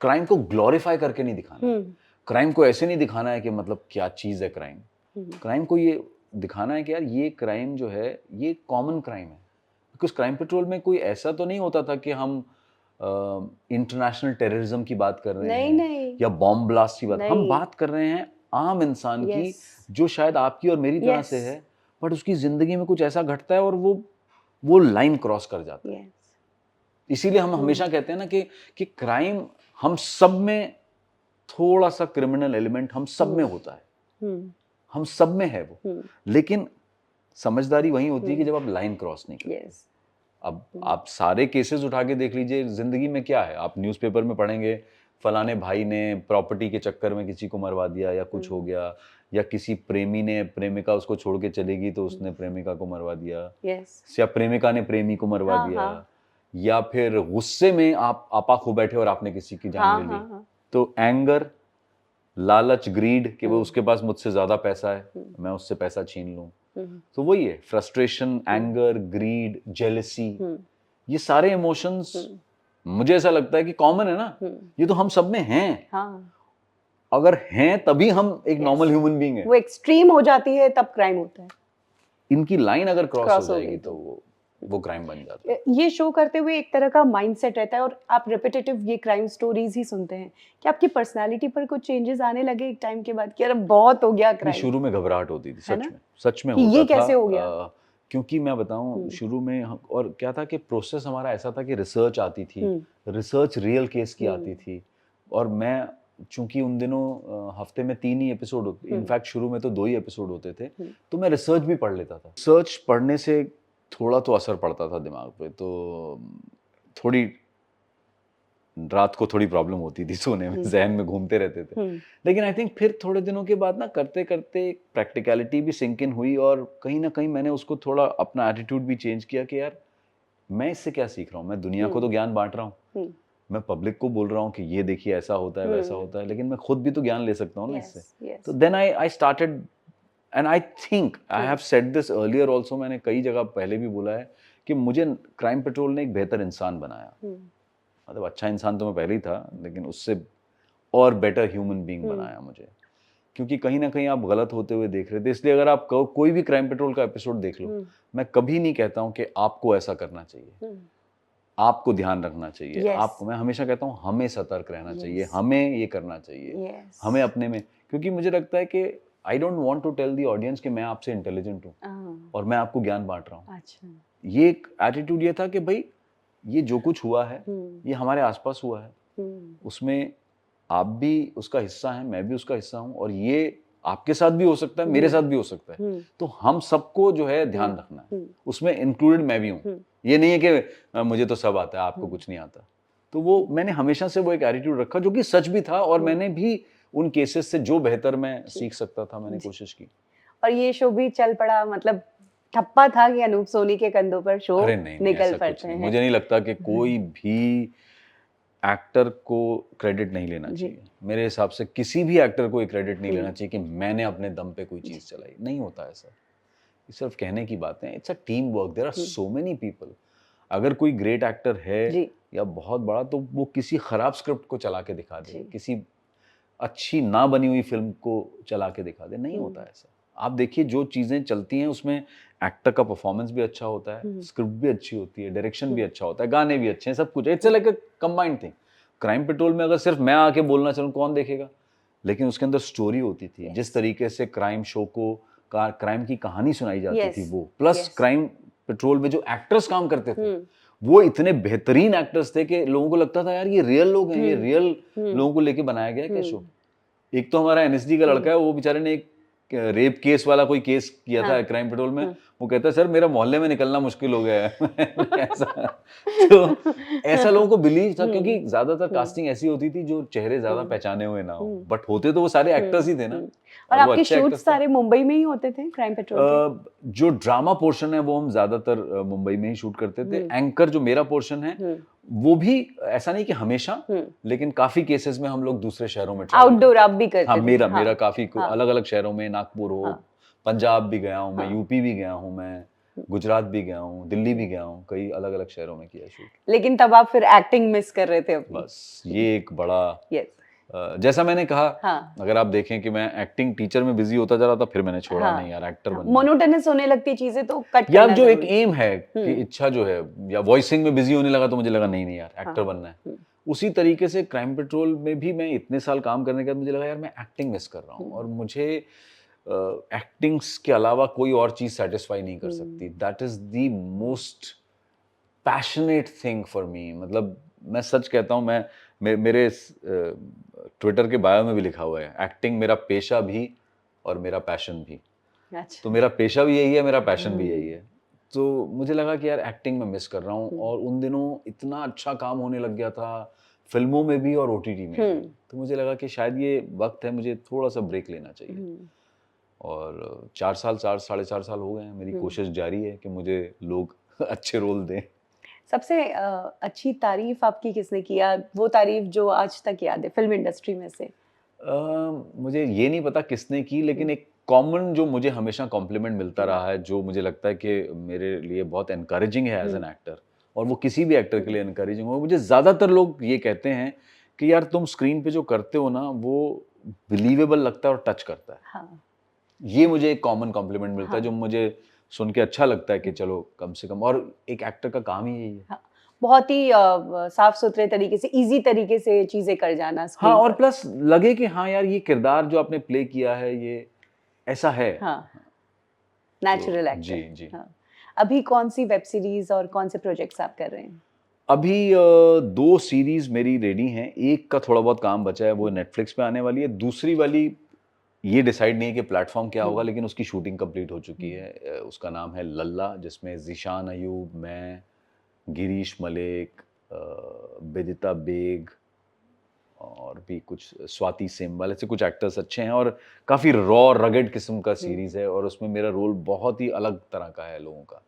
Speaker 1: क्राइम को ग्लोरीफाई करके नहीं दिखाना। क्राइम को ऐसे नहीं दिखाना है कि मतलब क्या चीज़ है क्राइम। क्राइम को ये दिखाना है कि यार ये क्राइम जो है ये कॉमन क्राइम है। बिकॉज क्राइम पेट्रोल में कोई ऐसा तो नहीं होता था कि हम इंटरनेशनल टेररिज्म की बात कर रहे हैं या बॉम्ब ब्लास्ट की बात। हम बात कर रहे हैं आम इंसान की, जो शायद आपकी और मेरी तरह से है, बट उसकी जिंदगी में कुछ ऐसा घटता है और वो लाइन क्रॉस कर जाता है। इसीलिए हम हमेशा कहते हैं ना कि क्राइम हम सब में, थोड़ा सा क्रिमिनल एलिमेंट हम सब में होता है। हम सब में है वो, लेकिन समझदारी वही होती है कि जब आप लाइन क्रॉस नहीं करते।
Speaker 2: यस
Speaker 1: अब आप सारे केसेस उठा के देख लीजिए, जिंदगी में क्या है, आप न्यूज़पेपर में पढ़ेंगे फलाने भाई ने प्रॉपर्टी के चक्कर में किसी को मरवा दिया या कुछ हो गया, या किसी प्रेमी ने प्रेमिका उसको छोड़ के चलेगी तो उसने प्रेमिका को मरवा दिया,
Speaker 2: यस
Speaker 1: या प्रेमिका ने प्रेमी को मरवा
Speaker 2: हाँ,
Speaker 1: दिया,
Speaker 2: हाँ।
Speaker 1: या फिर गुस्से में आप आपा खो बैठे और आपने किसी की जान
Speaker 2: हाँ,
Speaker 1: ले ली।
Speaker 2: हाँ, हाँ।
Speaker 1: तो एंगर, लालच, ग्रीड कि वो उसके पास मुझसे ज्यादा पैसा है, मैं उससे पैसा छीन लूं, तो वही है फ्रस्ट्रेशन, एंगर, ग्रीड, जेलसी, ये सारे इमोशंस मुझे ऐसा लगता है कि कॉमन है ना, ये तो हम सब में हैं।
Speaker 2: हाँ
Speaker 1: अगर हैं तभी हम एक नॉर्मल ह्यूमन बीइंग है।
Speaker 2: वो एक्सट्रीम हो जाती है तब क्राइम होता है।
Speaker 1: इनकी लाइन अगर क्रॉस
Speaker 2: Cross
Speaker 1: हो
Speaker 2: हो
Speaker 1: जाएगी
Speaker 2: गई
Speaker 1: तो वो क्राइम बन जाता है।
Speaker 2: ये शो करते हुए एक तरह का माइंडसेट रहता है और आप रिपीटेटिव ये क्राइम स्टोरीज ही सुनते हैं, कि आपकी पर्सनालिटी पर कुछ चेंजेस आने लगे एक टाइम के बाद कि अरे बहुत हो गया
Speaker 1: नहीं,
Speaker 2: क्राइम?
Speaker 1: शुरू में घबराहट होती थी,
Speaker 2: है ना?
Speaker 1: सच में
Speaker 2: कि
Speaker 1: होता
Speaker 2: ये
Speaker 1: था।
Speaker 2: कैसे हो गया?
Speaker 1: क्योंकि मैं बताऊं शुरू में और क्या था कि प्रोसेस हमारा ऐसा था कि रिसर्च आती थी, रिसर्च रियल केस की आती थी, और मैं चूंकि उन दिनों हफ्ते में 3 ही एपिसोड होते, इनफैक्ट शुरू में तो 2 ही एपिसोड होते थे, तो मैं रिसर्च भी पढ़ लेता था। रिसर्च पढ़ने से थोड़ा तो असर पड़ता था दिमाग पे, तो थोड़ी रात को थोड़ी प्रॉब्लम होती थी सोने में, जहन में घूमते रहते थे। लेकिन आई थिंक फिर थोड़े दिनों के बाद ना करते करते प्रैक्टिकलिटी भी सिंक इन हुई, और कहीं ना कहीं मैंने उसको थोड़ा अपना एटीट्यूड भी चेंज किया कि यार मैं इससे क्या सीख रहा हूँ, मैं दुनिया को तो ज्ञान बांट रहा हूँ, मैं पब्लिक को बोल रहा हूँ कि ये देखिए ऐसा होता है वैसा होता है, लेकिन मैं खुद भी तो ज्ञान ले सकता हूँ ना इससे। तो then I started, and I think I have said this earlier also, मैंने कई जगह पहले भी बोला है कि मुझे क्राइम पेट्रोल ने एक बेहतर इंसान बनाया। मतलब अच्छा इंसान तो मैं पहले ही था, लेकिन उससे और बेटर ह्यूमन बीइंग बनाया मुझे, क्योंकि कहीं ना कहीं आप गलत होते हुए देख रहे थे। इसलिए अगर आप कोई भी क्राइम पेट्रोल का एपिसोड देख लो, मैं कभी नहीं कहता हूँ कि आपको ऐसा करना चाहिए, आपको ध्यान रखना चाहिए, आपको, मैं हमेशा कहता हूँ हमें सतर्क रहना चाहिए, हमें ये करना चाहिए, हमें अपने में, क्योंकि मुझे लगता है कि I don't want to tell the audience कि मैं आपसे इंटेलिजेंट हूँ और मैं आपको ज्ञान बांट रहा हूँ। ये एक एटीट्यूड ये था कि भाई ये जो कुछ हुआ है ये हमारे आसपास हुआ है, उसमें आप भी उसका हिस्सा हैं, मैं भी उसका हिस्सा हूँ, और ये आपके साथ भी हो सकता है, मेरे साथ भी हो सकता है, तो हम सबको जो है ध्यान रखना है, उसमें इंक्लूडेड मैं भी हूँ। ये नहीं है कि मुझे तो सब आता है आपको कुछ नहीं आता। तो वो मैंने हमेशा से वो एक एटीट्यूड रखा जो कि सच भी था, और मैंने भी उन केसेस से जो बेहतर मैं सीख सकता था मैंने कोशिश की।
Speaker 2: और ये शो भी चल पड़ा, मतलब ठप्पा था कि अनूप सोनी के कंधों पर शो
Speaker 1: अरे नहीं,
Speaker 2: निकल पड़ते हैं?
Speaker 1: मुझे नहीं लगता कि कोई भी एक्टर को क्रेडिट नहीं लेना चाहिए। मेरे हिसाब से किसी भी एक्टर को क्रेडिट नहीं लेना चाहिए कि मैंने अपने दम पे कोई चीज चलाई, नहीं होता ऐसा। ये सिर्फ कहने की बातें हैं, it's a team work, there are so many people. अगर कोई ग्रेट एक्टर है या बहुत बड़ा, तो वो किसी खराब स्क्रिप्ट को चला के दिखा दे, किसी अच्छी ना बनी हुई फिल्म को चला के दिखा दे, नहीं होता ऐसा। आप देखिए जो चीजें चलती हैं उसमें एक्टर का परफॉर्मेंस भी अच्छा होता है, स्क्रिप्ट भी अच्छी होती है, डायरेक्शन भी अच्छा होता है, गाने भी अच्छे हैं, सब कुछ। It's like a combined thing. Crime petrol में अगर सिर्फ मैं आके बोलना चलूं कौन देखेगा, लेकिन उसके अंदर स्टोरी होती थी, जिस तरीके से क्राइम शो को क्राइम की कहानी सुनाई जाती थी वो, प्लस क्राइम पेट्रोल में जो एक्टर्स काम करते थे वो इतने बेहतरीन एक्टर्स थे कि लोगों को लगता था यार ये रियल लोग हैं, ये रियल लोगों को लेके बनाया गया क्या शो। एक तो हमारा एनएसडी का लड़का है, वो बेचारे ने एक रेप केस वाला कोई केस किया था क्राइम पेट्रोल में, वो कहता है सर मेरा मोहल्ले में निकलना मुश्किल हो गया है। ऐसा तो ऐसा लोगों को बिलीव था, क्योंकि ज्यादातर कास्टिंग ऐसी होती थी जो चेहरे ज्यादा पहचाने हुए ना हो, बट होते तो वो सारे एक्टर्स ही थे ना।
Speaker 2: और आपके शूट सारे मुंबई में ही होते थे क्राइम पेट्रोल के?
Speaker 1: जो ड्रामा पोर्शन है वो हम ज्यादातर मुंबई में ही शूट करते थे। एंकर जो मेरा पोर्शन है वो भी ऐसा नहीं कि हमेशा, लेकिन काफी केसेस में हम लोग दूसरे शहरों में
Speaker 2: आउटडोर आप भी करते
Speaker 1: हाँ,
Speaker 2: थे?
Speaker 1: मेरा काफी अलग अलग शहरों में, नागपुर हो, पंजाब भी गया हूँ मैं, यूपी भी गया हूँ मैं, गुजरात भी गया हूँ, दिल्ली भी गया हूँ, कई अलग अलग शहरों में किया शूट।
Speaker 2: लेकिन तब आप फिर एक्टिंग मिस कर रहे थे अपनी?
Speaker 1: बस ये एक बड़ा जैसा मैंने कहा, अगर आप देखें कि मैं एक्टिंग टीचर में बिजी होता जा रहा था, फिर मैंने छोड़ा नहीं यार एक्टर बनना।
Speaker 2: मोनोटोनस होने लगती चीजें तो कट
Speaker 1: यार जो एक एम है कि इच्छा जो है, या वॉइसिंग में बिजी होने लगा तो मुझे लगा नहीं यार एक्टर बनना है। उसी तरीके से क्राइम पेट्रोल में भी मैं इतने साल काम करने के बाद मुझे लगा यार मैं एक्टिंग मिस कर रहा हूँ, और मुझे एक्टिंग के अलावा कोई और चीज सेटिस्फाई नहीं कर सकती। That is the most passionate thing for me. मतलब मैं सच कहता हूँ, मैं मेरे ट्विटर के बायो में भी लिखा हुआ है, एक्टिंग मेरा पेशा भी और मेरा पैशन भी।
Speaker 2: अच्छा।
Speaker 1: तो मेरा पेशा भी यही है, मेरा पैशन भी यही है। तो मुझे लगा कि यार एक्टिंग में मिस कर रहा हूँ, और उन दिनों इतना अच्छा काम होने लग गया था फिल्मों में भी और ओटीटी में भी। तो मुझे लगा कि शायद ये वक्त है, मुझे थोड़ा सा ब्रेक लेना चाहिए। और 4 साल, 4 साढ़े 4 साल हो गए हैं। मेरी कोशिश जारी है कि मुझे लोग अच्छे रोल दें।
Speaker 2: सबसे अच्छी तारीफ आपकी किसने किया, वो तारीफ जो आज तक याद है फिल्म इंडस्ट्री में से?
Speaker 1: मुझे ये नहीं पता किसने की, लेकिन एक कॉमन जो मुझे हमेशा कॉम्प्लीमेंट मिलता रहा है, जो मुझे लगता है कि मेरे लिए बहुत एनकरेजिंग है एज एन एक्टर, और वो किसी भी एक्टर के लिए एनकरेजिंग हो। मुझे ज़्यादातर लोग ये कहते हैं कि यार तुम स्क्रीन पे जो करते हो ना, वो बिलीवेबल लगता है और टच करता है।
Speaker 2: हाँ।
Speaker 1: ये मुझे एक कॉमन कॉम्प्लीमेंट मिलता है,
Speaker 2: हाँ।
Speaker 1: जो मुझे सुन के अच्छा लगता है कि चलो कम से कम, और एक एक्टर का काम ही यही है।
Speaker 2: हाँ, बहुत ही साफ सुथरे तरीके से, इजी तरीके से चीजें कर जाना
Speaker 1: हाँ,
Speaker 2: स्क्रीन
Speaker 1: और
Speaker 2: पर।
Speaker 1: प्लस लगे कि हाँ यार, ये किरदार जो आपने प्ले किया है ये ऐसा है।
Speaker 2: हाँ, नेचुरल
Speaker 1: तो जी,
Speaker 2: एक्टर।
Speaker 1: जी।
Speaker 2: हाँ। अभी कौन सी वेब सीरीज और कौन से प्रोजेक्ट्स आप कर रहे हैं?
Speaker 1: अभी 2 सीरीज़ मेरी रेडी हैं। एक का थोड़ा बहुत काम बचा है, वो नेटफ्लिक्स पे आने वाली है। दूसरी वाली ये डिसाइड नहीं है कि प्लेटफ़ॉर्म क्या होगा, लेकिन उसकी शूटिंग कंप्लीट हो चुकी है। उसका नाम है लल्ला, जिसमें ज़ीशान अयूब, मैं, गिरीश मलिक, बिदिता बेग और भी कुछ स्वाति सेमवाल, ऐसे कुछ एक्टर्स अच्छे हैं, और काफ़ी रॉ रगड किस्म का सीरीज़ है, और उसमें मेरा रोल बहुत ही अलग तरह का है लोगों का।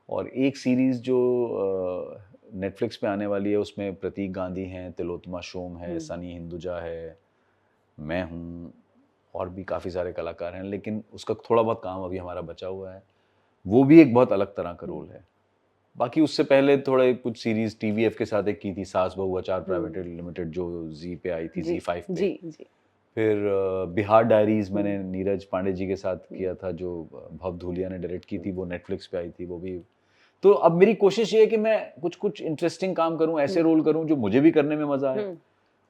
Speaker 1: और एक सीरीज़ जो नेटफ्लिक्स पे आने वाली है, उसमें प्रतीक गांधी हैं, तिलोत्तमा शोम है, सनी हिंदुजा है, मैं हूँ, और भी काफ़ी सारे कलाकार हैं, लेकिन उसका थोड़ा बहुत काम अभी हमारा बचा हुआ है। वो भी एक बहुत अलग तरह का रोल है। बाकी उससे पहले थोड़े कुछ सीरीज़ टीवीएफ के साथ एक की थी, सास बहू अचार प्राइवेट लिमिटेड, जो जी पे आई थी,
Speaker 2: जी,
Speaker 1: जी5 पे।
Speaker 2: जी, जी।
Speaker 1: फिर बिहार डायरीज़ मैंने नीरज पांडे जी के साथ किया था, जो भव धूलिया ने डायरेक्ट की थी, वो नेटफ्लिक्स पे आई थी, वो भी। तो अब मेरी कोशिश ये है कि मैं कुछ इंटरेस्टिंग काम करूं, ऐसे रोल करूं जो मुझे भी करने में मजा आए,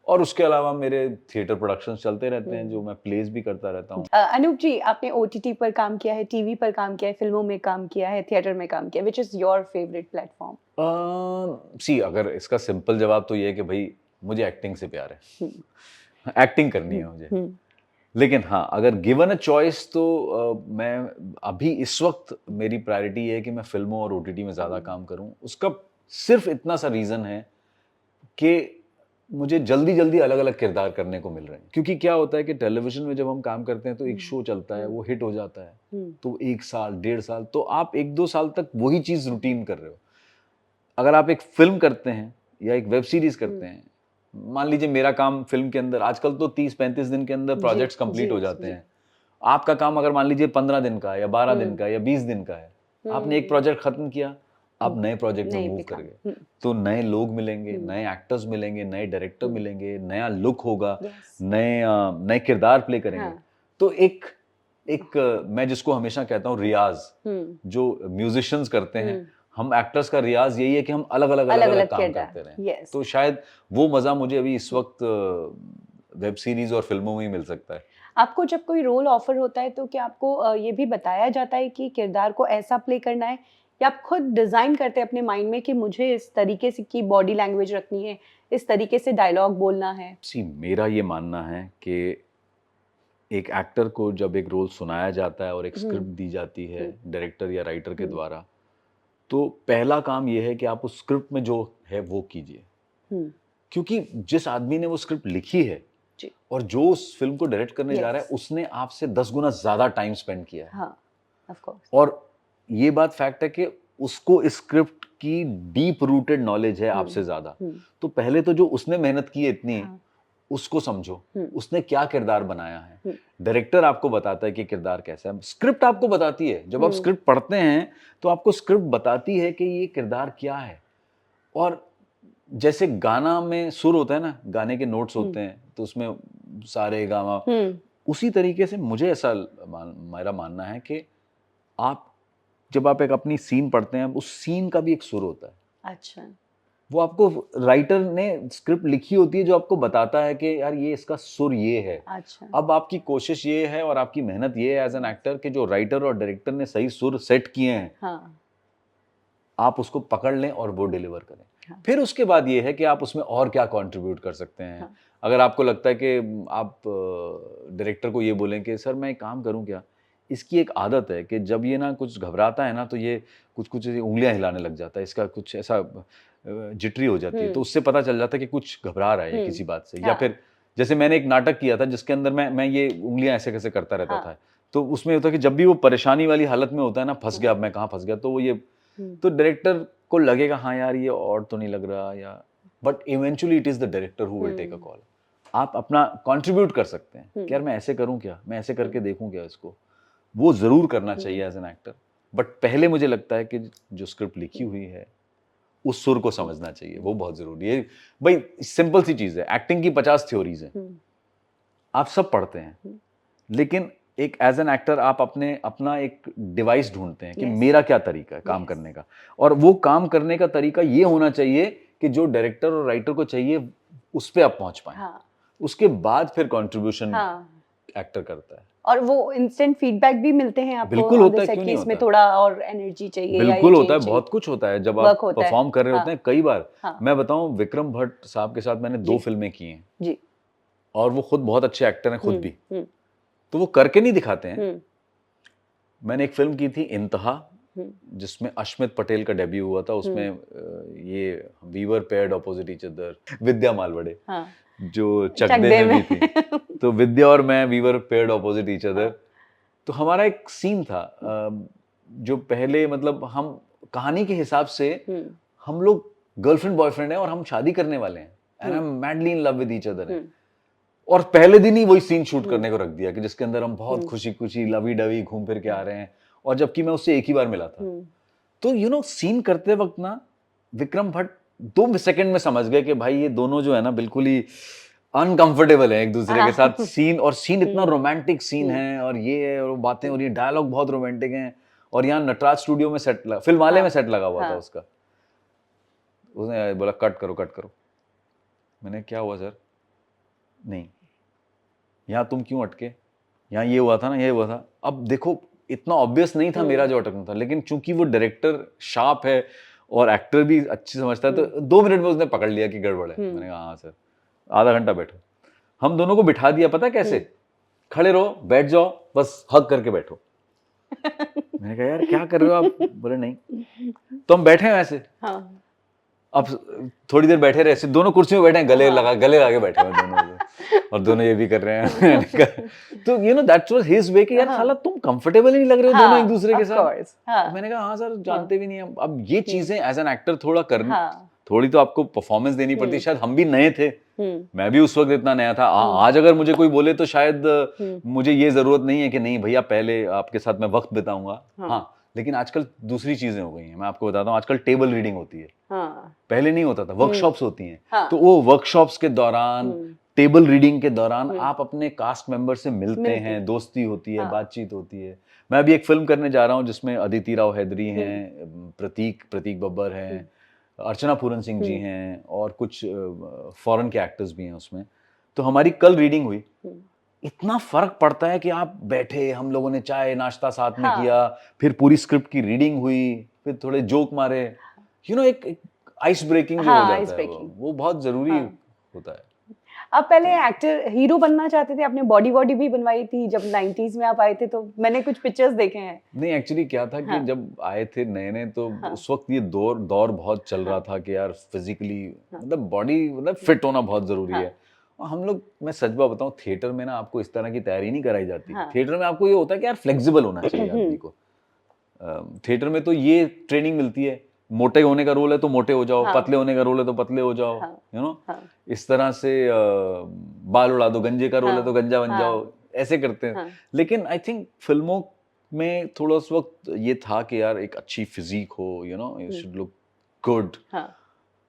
Speaker 1: और उसके अलावा मेरे थिएटर प्रोडक्शंस चलते रहते हैं, जो मैं प्लेस भी करता रहता हूँ।
Speaker 2: अनूप जी, आपने ओटीटी पर काम किया है, टीवी पर काम किया है, फिल्मों में काम किया है, थिएटर में काम किया है। Which is your favourite platform?
Speaker 1: See अगर इसका सिंपल जवाब तो ये है कि भाई मुझे एक्टिंग से प्यार है, एक्टिंग करनी है मुझे। लेकिन हाँ, अगर गिवन अ चॉइस तो मैं अभी इस वक्त मेरी प्रायोरिटी है कि मैं फिल्मों और ओटीटी में ज़्यादा काम करूं। उसका सिर्फ इतना सा रीज़न है कि मुझे जल्दी जल्दी अलग अलग किरदार करने को मिल रहे हैं। क्योंकि क्या होता है कि टेलीविजन में जब हम काम करते हैं तो एक शो चलता है, वो हिट हो जाता है, तो 1 साल 1.5 साल तो आप 1-2 साल तक वही चीज़ रूटीन कर रहे हो। अगर आप एक फिल्म करते हैं या एक वेब सीरीज करते हैं, मान लीजिए मेरा काम फिल्म के अंदर आजकल तो 30-35 दिन के अंदर प्रोजेक्ट्स कंप्लीट हो जाते हैं। आपका काम अगर मान लीजिए 15 दिन का है या 12 दिन का है या 20 दिन का है, आपने एक प्रोजेक्ट खत्म किया, आप नए प्रोजेक्ट में मूव कर गए, तो नए लोग मिलेंगे, नए एक्टर्स मिलेंगे, नए डायरेक्टर मिलेंगे, नया लुक होगा, नए नए किरदार प्ले करेंगे। तो एक एक मैं जिसको हमेशा कहता हूँ रियाज, जो म्यूजिशियंस करते हैं, हम एक्टर्स का रियाज यही है कि हम अलग अलग काम करते रहें। तो शायद वो मजा मुझे अभी इस वक्त वेब सीरीज और फिल्मों में ही मिल सकता है।
Speaker 2: आपको जब कोई रोल ऑफर होता है तो क्या आपको ये भी बताया जाता है कि किरदार को ऐसा प्ले करना है, या आप खुद डिजाइन करते हैं अपने माइंड में कि मुझे इस तरीके से की बॉडी लैंग्वेज रखनी है, इस तरीके से डायलॉग बोलना है?
Speaker 1: मेरा ये मानना है कि एक एक्टर को जब एक रोल सुनाया जाता है और एक स्क्रिप्ट दी जाती है डायरेक्टर या राइटर के द्वारा, तो पहला काम ये है कि आप उस स्क्रिप्ट में जो है वो कीजिए। क्योंकि जिस आदमी ने वो स्क्रिप्ट लिखी है और जो उस फिल्म को डायरेक्ट करने जा रहा है, उसने आपसे 10 गुना ज्यादा टाइम स्पेंड किया है।
Speaker 2: हाँ, of course.
Speaker 1: और ये बात फैक्ट है कि उसको स्क्रिप्ट की डीप रूटेड नॉलेज है आपसे ज्यादा। तो पहले तो जो उसने मेहनत की है इतनी, उसको समझो, उसने क्या किरदार बनाया है। डायरेक्टर आपको बताता है कि किरदार कैसा है, स्क्रिप्ट आपको बताती है। जब आप स्क्रिप्ट पढ़ते हैं तो आपको स्क्रिप्ट बताती है कि ये किरदार क्या है। और जैसे गाना में सुर होता है ना, गाने के नोट्स होते हैं, तो उसमें सारे गामा, उसी तरीके से मुझे ऐसा मेरा मानना है कि आप जब आप एक अपनी सीन पढ़ते हैं, उस सीन का भी एक सुर होता है।
Speaker 2: अच्छा।
Speaker 1: वो आपको राइटर ने स्क्रिप्ट लिखी होती है जो आपको बताता है कि यार ये इसका सुर ये है।
Speaker 2: अच्छा।
Speaker 1: अब आपकी कोशिश ये है और आपकी मेहनत ये है एज एन एक्टर कि जो राइटर और डायरेक्टर ने सही सुर सेट किए हैं,
Speaker 2: हाँ।
Speaker 1: आप उसको पकड़ लें और वो डिलीवर करें।
Speaker 2: हाँ।
Speaker 1: फिर उसके बाद ये है कि आप उसमें और क्या कंट्रीब्यूट कर सकते हैं।
Speaker 2: हाँ।
Speaker 1: अगर आपको लगता है कि आप डायरेक्टर को ये बोलें कि सर मैं एक काम करूं क्या, इसकी एक आदत है कि जब ये ना कुछ घबराता है ना तो ये कुछ कुछ उंगलियां हिलाने लग जाता है, इसका कुछ ऐसा जिटरी हो जाती है, तो उससे पता चल जाता है कि कुछ घबरा रहा है ये किसी बात से। या
Speaker 2: हाँ।
Speaker 1: फिर जैसे मैंने एक नाटक किया था जिसके अंदर मैं ये उंगलियां ऐसे कैसे करता रहता
Speaker 2: हाँ।
Speaker 1: था, तो उसमें होता है कि जब भी वो परेशानी वाली हालत में होता है ना, फंस गया, अब मैं कहाँ फंस गया, तो वो ये तो डायरेक्टर को लगेगा हाँ यार ये और तो नहीं लग रहा, या but eventually it is the director who will take a call. आप अपना कंट्रीब्यूट कर सकते हैं कि यार मैं ऐसे करूं क्या, मैं ऐसे करके देखूं क्या इसको, वो जरूर करना चाहिए एज एन एक्टर। बट पहले मुझे लगता है कि जो स्क्रिप्ट लिखी हुई है उस सुर को समझना चाहिए, वो बहुत जरूरी है भाई। सिंपल सी चीज है, एक्टिंग की 50 थ्योरीज हैं, आप सब पढ़ते हैं, लेकिन एक एज एन एक्टर आप अपना एक डिवाइस ढूंढते हैं कि
Speaker 2: Yes.
Speaker 1: मेरा क्या तरीका है काम करने का, और वो काम करने का तरीका ये होना चाहिए कि जो डायरेक्टर और राइटर को चाहिए उस पे आप पहुंच पाए।
Speaker 2: हाँ।
Speaker 1: उसके बाद फिर कंट्रीब्यूशन
Speaker 2: हाँ।
Speaker 1: एक्टर करता है।
Speaker 2: और वो इंस्टेंट फीडबैक भी मिलते हैं आपको
Speaker 1: बिल्कुल
Speaker 2: on
Speaker 1: होता
Speaker 2: the
Speaker 1: है,
Speaker 2: set
Speaker 1: क्यों
Speaker 2: कि
Speaker 1: नहीं
Speaker 2: इसमें
Speaker 1: होता?
Speaker 2: थोड़ा और एनर्जी चाहिए या
Speaker 1: बिल्कुल
Speaker 2: ये
Speaker 1: होता है,
Speaker 2: change
Speaker 1: बहुत कुछ होता है जब
Speaker 2: Work
Speaker 1: आप
Speaker 2: होता है।
Speaker 1: परफॉर्म कर रहे होते
Speaker 2: हाँ।
Speaker 1: हैं। कई बार
Speaker 2: हाँ।
Speaker 1: मैं बताऊं, विक्रम भट्ट साहब के साथ मैंने 2 फिल्में की हैं,
Speaker 2: जी।
Speaker 1: और वो खुद बहुत अच्छे एक्टर हैं खुद भी,
Speaker 2: हम्म।
Speaker 1: तो वो करके नहीं दिखाते हैं।
Speaker 2: हम्म।
Speaker 1: मैंने एक फिल्म की थी इंतहा,
Speaker 2: हम्म।
Speaker 1: जिसमें अश्मित पटेल का डेब्यू हुआ था। उसमें ये we were paired opposite each other, Vidya Malvade
Speaker 2: हाँ।
Speaker 1: जो
Speaker 2: चक
Speaker 1: चकदे
Speaker 2: दे
Speaker 1: में भी थी, तो विद्या और मैं we were paired opposite each other.
Speaker 2: हाँ।
Speaker 1: तो हमारा एक सीन था जो पहले मतलब हम कहानी के हिसाब से हम लोग गर्लफ्रेंड बॉयफ्रेंड हैं और हम शादी करने वाले हैं, and I am madly in love with each other है। और पहले दिन ही वही सीन शूट करने को रख दिया कि जिसके अंदर हम बहुत खुशी खुशी लवी डवी घूम फिर के आ रहे हैं, और जबकि मैं उससे एक ही बार मिला था। तो यू नो सीन करते वक्त ना विक्रम भट्ट 2 सेकंड में समझ गए कि भाई ये दोनों जो है ना बिल्कुल ही अनकंफर्टेबल है एक दूसरे के साथ। सीन और सीन इतना रोमांटिक सीन है, और ये है, और वो बातें और ये डायलॉग बहुत रोमांटिक हैं, और यहाँ नटराज स्टूडियो में सेट फिल्म वाले में सेट लगा हुआ था उसका। उसने बोला कट करो कट करो। मैंने क्या हुआ सर? नहीं, यहाँ तुम क्यों अटके, यहाँ ये हुआ था ना, ये हुआ था। अब देखो इतना ऑब्वियस नहीं था मेरा जो अटकना था, लेकिन चूंकि वो डायरेक्टर शार्प है और एक्टर भी अच्छी समझता है, तो 2 मिनट में उसने पकड़ लिया कि गड़बड़ है। मैंने कहा हाँ सर। आधा घंटा बैठो, हम दोनों को बिठा दिया, पता कैसे? खड़े रहो, बैठ जाओ, बस हग करके बैठो। मैंने कहा यार क्या कर रहे हो आप? बोले नहीं। तो हम बैठे हैं वैसे।
Speaker 2: हाँ।
Speaker 1: अब थोड़ी देर बैठे रहे, दोनों कुर्सी में बैठे हैं, गले लगा बैठे हैं दोनों, और दोनों ये भी कर रहे हैं। तो you know that was his way कि यार साला तुम कंफर्टेबल ही नहीं लग रहे हो दोनों एक दूसरे के साथ। मैंने कहा हाँ सर, जानते भी नहीं हम। अब ये चीजें एज एन एक्टर थोड़ा करनी, थोड़ी तो आपको परफॉर्मेंस देनी पड़ती है। शायद हम भी नए थे, मैं भी उस वक्त इतना नया था। आज अगर मुझे कोई बोले तो शायद मुझे ये जरूरत नहीं है कि नहीं भैया पहले आपके साथ मैं वक्त बिताऊंगा। हाँ, लेकिन आजकल दूसरी चीजें हो गई हैं। मैं आपको बताता हूँ, आजकल टेबल रीडिंग होती है। पहले नहीं होता था, वर्कशॉप्स होती हैं। तो वो वर्कशॉप्स के दौरान, टेबल रीडिंग के दौरान आप अपने कास्ट मेंबर से मिलते हैं, दोस्ती होती है, बातचीत होती है। मैं अभी एक फिल्म करने जा रहा हूँ जिसमें अदिति राव हैदरी हैं, प्रतीक बब्बर हैं, अर्चना पूरन सिंह जी हैं, और कुछ फॉरेन के एक्टर्स भी हैं उसमें। तो हमारी कल रीडिंग हुई। इतना फर्क पड़ता है कि आप बैठे, हम लोगों ने चाय नाश्ता साथ में किया, फिर पूरी स्क्रिप्ट की रीडिंग हुई, फिर थोड़े जोक मारे, यू नो एक आइस ब्रेकिंग जो हो जाता है, वो बहुत जरूरी होता है।
Speaker 2: आप पहले एक्टर हीरो बनना चाहते थे, आपने बॉडी भी बनवाई थी जब 90s में आप आए थे, तो मैंने कुछ पिक्चर्स देखे हैं।
Speaker 1: नहीं, एक्चुअली क्या था कि जब आए थे नए तो उस वक्त ये दौर बहुत चल रहा था कि यार फिजिकली मतलब बॉडी मतलब फिट होना बहुत जरूरी है। और हम लोग, मैं सच बात बताऊं, थिएटर में ना आपको इस तरह की तैयारी नहीं कराई जाती। थिएटर में आपको ये होता है कि यार फ्लेक्सिबल होना चाहिए आदमी को। थिएटर में तो ये ट्रेनिंग मिलती है, मोटे होने का रोल है तो मोटे हो जाओ, पतले होने का रोल है तो पतले हो जाओ, यू नो, इस तरह से बाल उड़ा दो, गंजे का रोल है तो गंजा बन जाओ, ऐसे करते हैं। लेकिन आई थिंक फिल्मों में थोड़ा उस वक्त ये था कि यार एक अच्छी फिजिक हो, you know, you should look good.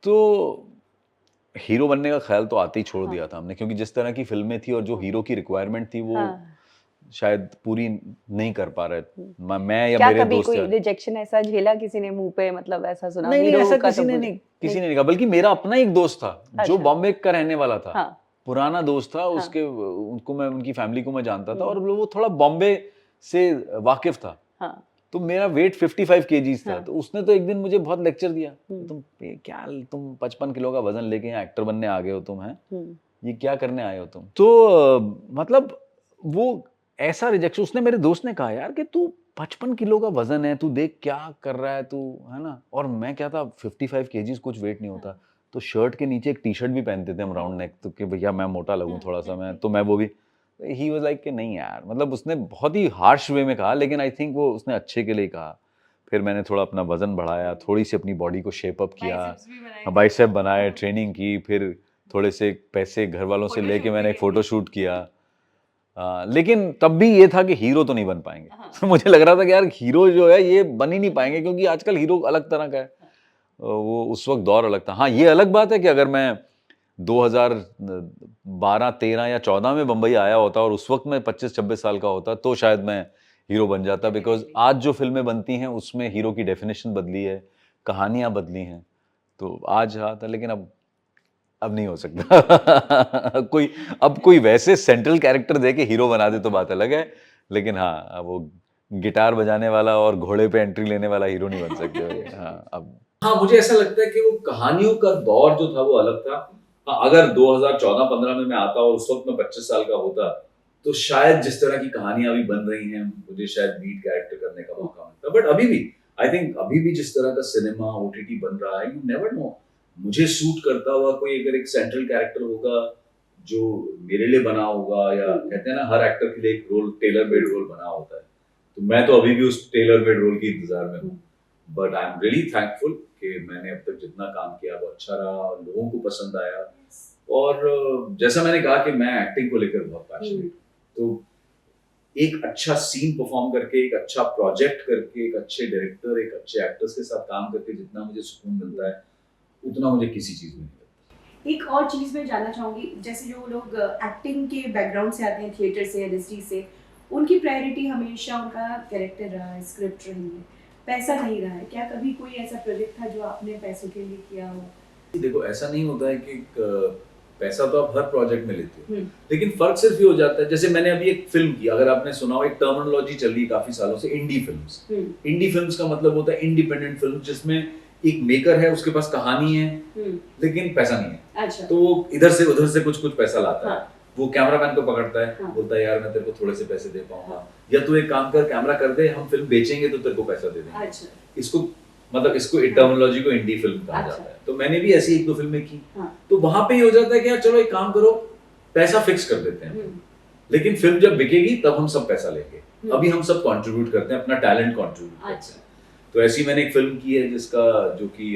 Speaker 1: तो हीरो बनने का ख्याल तो आते ही छोड़ दिया था हमने, क्योंकि जिस तरह की फिल्में थी और जो हीरो की रिक्वायरमेंट थी वो शायद पूरी नहीं कर पा रहे। मैं या मेरे दोस्त।
Speaker 2: कोई रिजेक्शन ऐसा झेला किसी ने मुंह पे, मतलब ऐसा सुना?
Speaker 1: नहीं, ऐसा किसी ने नहीं कहा, बल्कि मेरा अपना एक दोस्त था जो बॉम्बे का रहने वाला था। पुराना दोस्त था, उसके उनको मैं, उनकी फैमिली को मैं जानता था, और वो थोड़ा बॉम्बे से वाकिफ था। तो मेरा वेट 55 केजीज था।
Speaker 2: हाँ।
Speaker 1: तो उसने तो एक दिन मुझे बहुत लेक्चर दिया, तुम 55 किलो का वजन लेके यहाँ एक्टर बनने आ गए हो तुम, हैं ये क्या करने आए हो तुम। तो मतलब वो ऐसा रिजेक्शन, उसने, मेरे दोस्त ने कहा यार कि तू 55 किलो का वजन है, तू देख क्या कर रहा है तू, है ना। और मैं क्या था, 55 केजीज कुछ वेट नहीं होता। तो शर्ट के नीचे एक टी शर्ट भी पहनते थे हम राउंड नेक, तो कि भैया मैं मोटा लगूं थोड़ा सा, मैं तो मैं वो भी, ही वाज लाइक कि नहीं यार, मतलब उसने बहुत ही हार्श वे में कहा, लेकिन आई थिंक वो उसने अच्छे के लिए कहा। फिर मैंने थोड़ा अपना वजन बढ़ाया, थोड़ी सी अपनी बॉडी को शेप अप किया, बाइसेप बनाए, ट्रेनिंग की, फिर थोड़े से पैसे घर वालों से लेके मैंने एक फोटो शूट किया। लेकिन तब भी ये था कि हीरो तो नहीं बन पाएंगे। तो मुझे लग रहा था कि यार हीरो जो है ये बन ही नहीं पाएंगे, क्योंकि आजकल हीरो अलग तरह का है, वो उस वक्त दौर अलग था। हाँ, ये अलग बात है कि अगर मैं 2012, 13 या 14 में बम्बई आया होता और उस वक्त मैं 25-26 साल का होता, तो शायद मैं हीरो बन जाता, बिकॉज आज जो फिल्में बनती हैं उसमें हीरो की डेफिनेशन बदली है, कहानियां बदली हैं, तो आज हाँ था। लेकिन अब नहीं हो सकता। कोई वैसे सेंट्रल कैरेक्टर दे के हीरो बना दे तो बात अलग है, लेकिन हाँ, अब वो गिटार बजाने वाला और घोड़े पे एंट्री लेने वाला हीरो नहीं बन सकते। हाँ, मुझे ऐसा लगता है कि वो कहानियों का दौर जो था वो अलग था। हाँ, अगर 2014-15 में मैं आता और उस वक्त मैं 25 साल का होता, तो शायद जिस तरह की कहानियां अभी बन रही हैं, मुझे शायद लीड कैरेक्टर करने का मौका मिलता। बट अभी भी आई थिंक अभी भी जिस तरह का सिनेमा ओटीटी बन रहा है, यू नेवर नो, मुझे सूट करता हुआ कोई अगर एक सेंट्रल कैरेक्टर होगा जो मेरे लिए बना होगा, या कहते हैं ना हर एक्टर के लिए एक रोल, टेलर मेड रोल बना होता है, तो मैं तो अभी भी उस टेलर मेड रोल की इंतजार में हूँ। But I am really thankful कि मैंने अब तक जितना काम किया वो अच्छा रहा, लोगों को पसंद आया। और जैसा मैंने कहा कि मैं एक्टिंग को लेकर बहुत पैशनेट, तो एक अच्छा सीन परफॉर्म करके, एक अच्छा प्रोजेक्ट करके, एक अच्छे डायरेक्टर, एक अच्छे एक्टर्स के साथ काम करके जितना मुझे सुकून मिलता है, उतना मुझे किसी चीज में नहीं मिलता।
Speaker 2: एक और चीज मैं जानना चाहूंगी, जैसे जो लोग एक्टिंग के बैकग्राउंड से आते हैं, थिएटर से, इंडस्ट्री से, उनकी प्रायोरिटी हमेशा उनका कैरेक्टर रहा है, स्क्रिप्ट रही है, पैसा नहीं रहा है। क्या कभी कोई ऐसा प्रोजेक्ट था जो आपने पैसों के लिए किया हो?
Speaker 1: देखो, ऐसा नहीं होता है कि पैसा तो आप हर प्रोजेक्ट में लेते हो, लेकिन फर्क सिर्फ ये हो जाता है, जैसे मैंने अभी एक फिल्म की, अगर आपने सुना हो, एक टर्मिनोलॉजी चल रही है काफी सालों से, इंडी फिल्म्स। इंडी फिल्म्स का मतलब होता है इंडिपेंडेंट फिल्म, जिसमें एक मेकर है, उसके पास कहानी है, लेकिन पैसा नहीं है। अच्छा। तो वो इधर से उधर से कुछ पैसा लाता है। वो कैमरामैन को पकड़ता है, बोलता है यार मैं तेरे को थोड़े से पैसे दे पाऊंगा, या तू एक काम कर, कैमरा कर दे, हम फिल्म बेचेंगे तो तेरे को पैसा दे देंगे। अच्छा। इसको टर्मिनोलॉजी को इंडी फिल्म कहा जाता है। तो मैंने भी ऐसी 1-2 फिल्में की। तो वहां पे ये हो जाता है कि यार चलो एक काम करो, पैसा फिक्स कर देते हैं, लेकिन फिल्म जब बिकेगी तब हम सब पैसा लेंगे, अभी हम सब कंट्रीब्यूट करते हैं, अपना टैलेंट कंट्रीब्यूट करते हैं। तो ऐसी मैंने एक फिल्म की है जिसका जो कि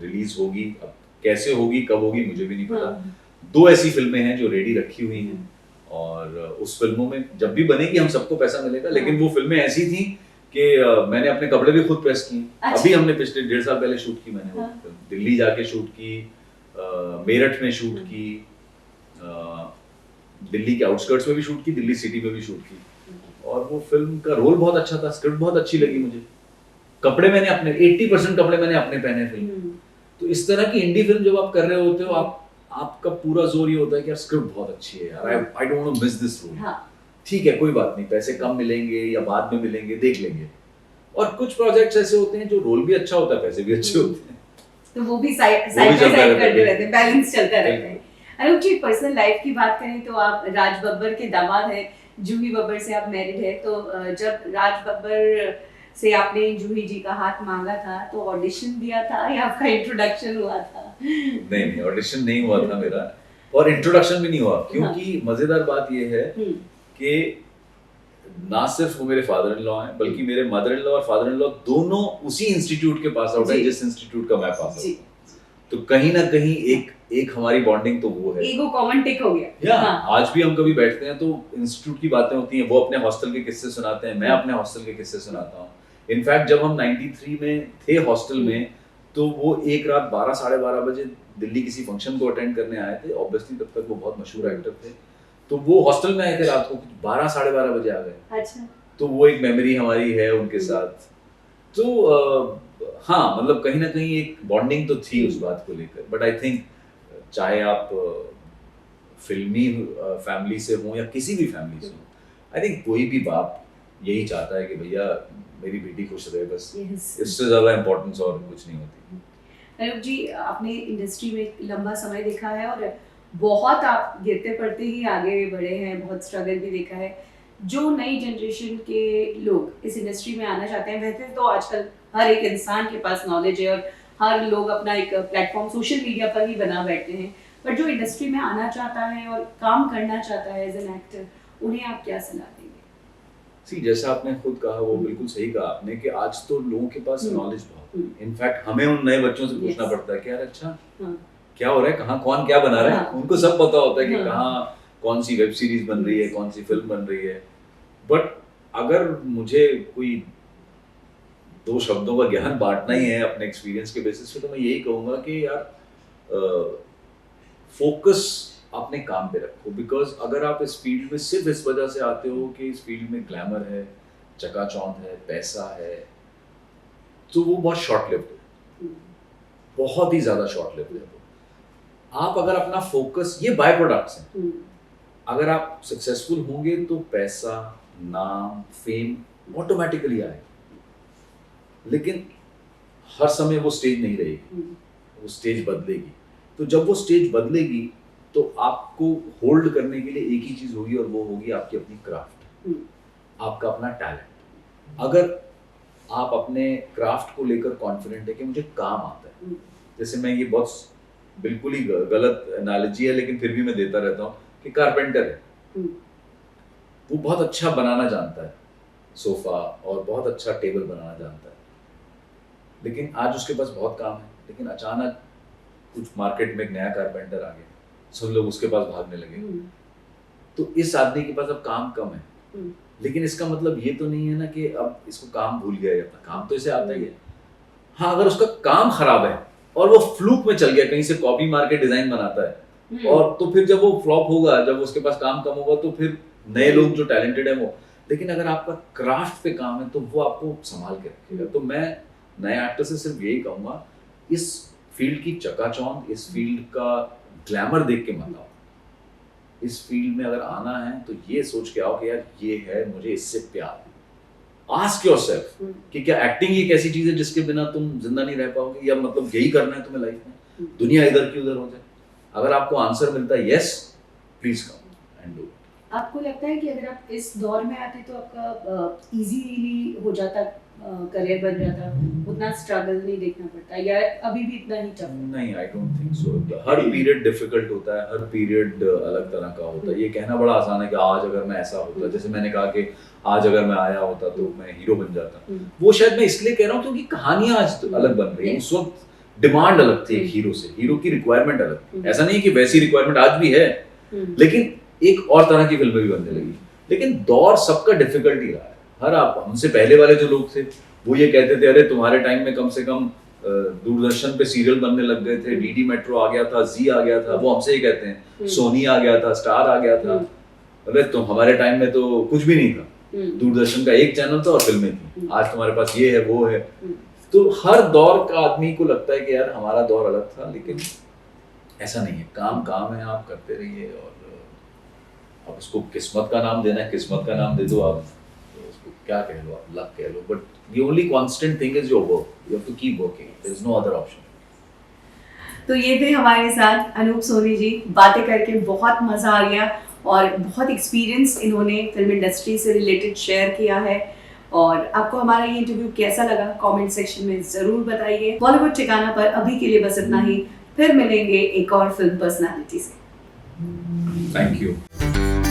Speaker 1: रिलीज होगी, अब कैसे होगी, कब होगी मुझे भी नहीं पता। 2 ऐसी फिल्में हैं जो रेडी रखी हुई हैं, और उस फिल्मों में जब भी बनेगी हम सबको पैसा मिलेगा। लेकिन वो फिल्में ऐसी थी कि मैंने अपने कपड़े भी खुद प्रेस किए। अच्छा। अभी हमने पिछले 1.5 साल पहले शूट की मैंने वो फिल्म, दिल्ली जाके शूट की, मेरठ में शूट की, दिल्ली के आउटस्कर्ट्स में भी शूट की, दिल्ली सिटी में भी शूट की। और वो फिल्म का रोल बहुत अच्छा था, स्क्रिप्ट बहुत अच्छी लगी मुझे, कपड़े मैंने अपने 80% कपड़े मैंने अपने पहने फिल्म। तो इस तरह की इंडी फिल्म जब आप कर रहे होते हो, आपका पूरा जोर ये होता है कि यार स्क्रिप्ट बहुत अच्छी है यार, I don't want to miss this role. ठीक है, कोई बात नहीं, पैसे कम मिलेंगे या बाद में मिलेंगे, देख लेंगे। और कुछ प्रोजेक्ट्स ऐसे होते हैं जो रोल भी अच्छा होता है, पैसे भी अच्छे होते हैं,
Speaker 2: तो वो भी साइड बाय साइड करते रहते हैं, बैलेंस चलता रहता है। अनूप जी, पर्सनल लाइफ की बात करें तो आप राज बब्बर के दामाद हैं, जूही बब्बर से आप मैरिड है। तो जब राज बब्बर से आपने जूही जी का हाथ मांगा था, तो ऑडिशन दिया था या आपका इंट्रोडक्शन हुआ था?
Speaker 1: नहीं, ऑडिशन नहीं हुआ था मेरा, और इंट्रोडक्शन भी नहीं हुआ, क्योंकि मजेदार बात ये है कि ना सिर्फ वो मेरे फादर इन लॉ हैं, बल्कि मेरे मदर इन लॉ और फादर इन लॉ दोनों उसी इंस्टीट्यूट के पास आउट है जिस इंस्टीट्यूट का मैं पास आउट हूं। तो कहीं ना कहीं एक हमारी बॉन्डिंग तो वो है,
Speaker 2: ईगो कॉमन टिक हो गया।
Speaker 1: आज भी हम कभी बैठते हैं तो इंस्टीट्यूट की बातें होती हैं, वो अपने हॉस्टल के किस्से सुनाते हैं, मैं अपने हॉस्टल के किस्से सुनाता हूँ। इनफैक्ट जब हम 93 में थे हॉस्टल में, तो वो एक रात 12, साढ़े 12 बजे दिल्ली किसी फंक्शन को अटेंड करने आए थे। ऑब्वियसली तब तक वो बहुत मशहूर एक्टर थे, तो वो हॉस्टल में आए थे रात को 12, साढ़े 12 बजे आ गए। अच्छा। तो वो एक मेमोरी हमारी है उनके साथ। तो हाँ, मतलब कहीं ना कहीं एक बॉन्डिंग तो थी उस बात को लेकर। बट आई थिंक चाहे आप फिल्मी फैमिली से हो या किसी भी फैमिली से हो, आई थिंक कोई भी बाप यही चाहता है कि भैया मेरी बेटी खुश रहे, बस
Speaker 2: Yes.
Speaker 1: इससे ज़्यादा इम्पोर्टेंस और कुछ नहीं होती।
Speaker 2: अनूप जी, आपने इंडस्ट्री में लंबा समय देखा है और बहुत आप गिरते पड़ते ही आगे बढ़े हैं, बहुत स्ट्रगल भी देखा है। जो नई जनरेशन के लोग इस इंडस्ट्री में आना चाहते हैं, वैसे तो आजकल हर एक इंसान के पास नॉलेज है और हर लोग अपना एक प्लेटफॉर्म सोशल मीडिया पर ही बना बैठे हैं, पर जो इंडस्ट्री में आना चाहता है और काम करना चाहता है एज एन एक्टर, उन्हें आप क्या सलाह देंगे?
Speaker 1: सी, जैसा आपने खुद कहा, वो बिल्कुल सही कहा आपने कि आज तो लोगों के पास नॉलेज बहुत है। इनफैक्ट हमें उन नए बच्चों से पूछना
Speaker 2: Yes.
Speaker 1: पड़ता है कि यार अच्छा
Speaker 2: हाँ,
Speaker 1: क्या हो रहा है, कहाँ कौन क्या बना रहा है,
Speaker 2: हाँ.
Speaker 1: उनको सब पता होता है कि
Speaker 2: हाँ.
Speaker 1: कहाँ कौन सी वेब सीरीज बन रही है,
Speaker 2: Yes.
Speaker 1: कौन सी फिल्म बन रही है। बट अगर मुझे कोई दो शब्दों का ज्ञान बांटना ही है अपने एक्सपीरियंस के बेसिस पे, तो मैं यही कहूँगा कि यार फोकस अपने काम पे रखो। बिकॉज अगर आप इस फील्ड में सिर्फ इस वजह से आते हो कि इस फील्ड में ग्लैमर है, चकाचौंध है, पैसा है, तो वो बहुत शॉर्ट लिव्ड है, बहुत ही ज्यादा शॉर्ट लिव्ड है वो। आप अगर अपना फोकस, ये बाय प्रोडक्ट्स हैं, अगर आप सक्सेसफुल होंगे तो पैसा, नाम, फेम ऑटोमेटिकली आएगा, लेकिन हर समय वो स्टेज नहीं रहेगी, वो स्टेज बदलेगी। तो जब वो स्टेज बदलेगी तो आपको होल्ड करने के लिए एक ही चीज होगी, और वो होगी आपकी अपनी क्राफ्ट, आपका अपना टैलेंट। अगर आप अपने क्राफ्ट को लेकर कॉन्फिडेंट है कि मुझे काम आता है, जैसे मैं ये बहुत बिल्कुल ही गलत एनालॉजी है लेकिन फिर भी मैं देता रहता हूँ कि कारपेंटर है, वो बहुत अच्छा बनाना जानता है सोफा और बहुत अच्छा टेबल बनाना जानता है, लेकिन आज उसके पास बहुत काम है, लेकिन अचानक कुछ मार्केट में एक नया कारपेंटर आ गया, सब लोग उसके पास भागने लगे। तो इस आदमी के पास अब काम कम है, लेकिन इसका मतलब ये तो नहीं है ना कि अब इसको काम भूल गया, अपना काम तो इसे आता ही है। हाँ, अगर उसका काम खराब है और वो फ्लूक में चल गया, कहीं से कॉपी मार के डिजाइन बनाता है, और तो फिर जब वो फ्लॉप होगा, जब उसके पास काम कम होगा, तो फिर नए लोग जो टैलेंटेड है वो, लेकिन अगर आपका क्राफ्ट पे काम है तो वो आपको संभाल के रखेगा। तो मैं नए एक्टर से सिर्फ यही कहूंगा, इस फील्ड की चकाचौंध, इस फील्ड का ग्लैमर देख के मत आओ। इस फील्ड में अगर आना है तो ये सोच के आओ कि यार ये है, मुझे इससे प्यार है। आस्क योरसेल्फ कि क्या एक्टिंग ही एक ऐसी चीज है जिसके बिना तुम जिंदा नहीं रह पाओगे, या मतलब यही करना है तुम्हें लाइफ में, दुनिया इधर की उधर हो जाए। अगर आपको आंसर मिलता है yes, please come and do.
Speaker 2: आपको लगता है कि अगर आप इस दौर में आते तो आपका इजीली हो जाता, करियर बन जाता, उतना स्ट्रगल नहीं देखना पड़ता, या अभी भी इतना ही टफ?
Speaker 1: नहीं, I don't think so. Her period difficult होता है, हर पीरियड अलग तरह का होता है। ये कहना बड़ा आसान है कि आज अगर मैं ऐसा होता, जैसे मैंने कहा कि आज अगर मैं आया होता तो मैं हीरो बन जाता, वो शायद मैं इसलिए कह रहा हूँ क्योंकि कहानियां आज अलग बन रही है। उस वक्त डिमांड अलग थी एक हीरो से, हीरो की रिक्वायरमेंट अलग थी। ऐसा नहीं कि वैसी रिक्वायरमेंट आज भी है, लेकिन एक और तरह की फिल्में भी बनने लगी। लेकिन दौर सबका डिफिकल्ट ही रहा है। हर आप हमसे पहले वाले जो लोग थे वो ये कहते थे, अरे तुम्हारे टाइम में कम से कम दूरदर्शन पे सीरियल बनने लग गए थे, डीडी मेट्रो आ गया था, जी आ गया था, वो हमसे ही कहते हैं, सोनी आ गया था, स्टार आ गया था। अरे तुम हमारे टाइम में तो कुछ भी नहीं था, दूरदर्शन का एक चैनल था और फिल्में थी। आज तुम्हारे पास ये है, वो है। तो हर दौर का आदमी को लगता है कि यार हमारा दौर अलग था, लेकिन ऐसा नहीं है। काम काम है, आप करते रहिए, और आप उसको किस्मत का नाम देना है, किस्मत का नाम दे दो आप, तो उसको क्या कह लो आप, लक कह लो, but the only constant thing is your work. You have to keep working. There is no other option.
Speaker 2: तो ये थे हमारे साथ अनूप सोनी जी। बातें करके बहुत मज़ा आ गया और बहुत एक्सपीरियंस इन्होंने फिल्म इंडस्ट्री से रिलेटेड शेयर किया है। और आपको हमारा ये इंटरव्यू कैसा लगा कमेंट सेक्शन में ज़रूर बताइए। बॉलीवुड ठिकाना पर अभी के लिए बस इतना ही, फिर मिलेंगे एक और फिल्म पर्सनालिटी से।
Speaker 1: Thank you.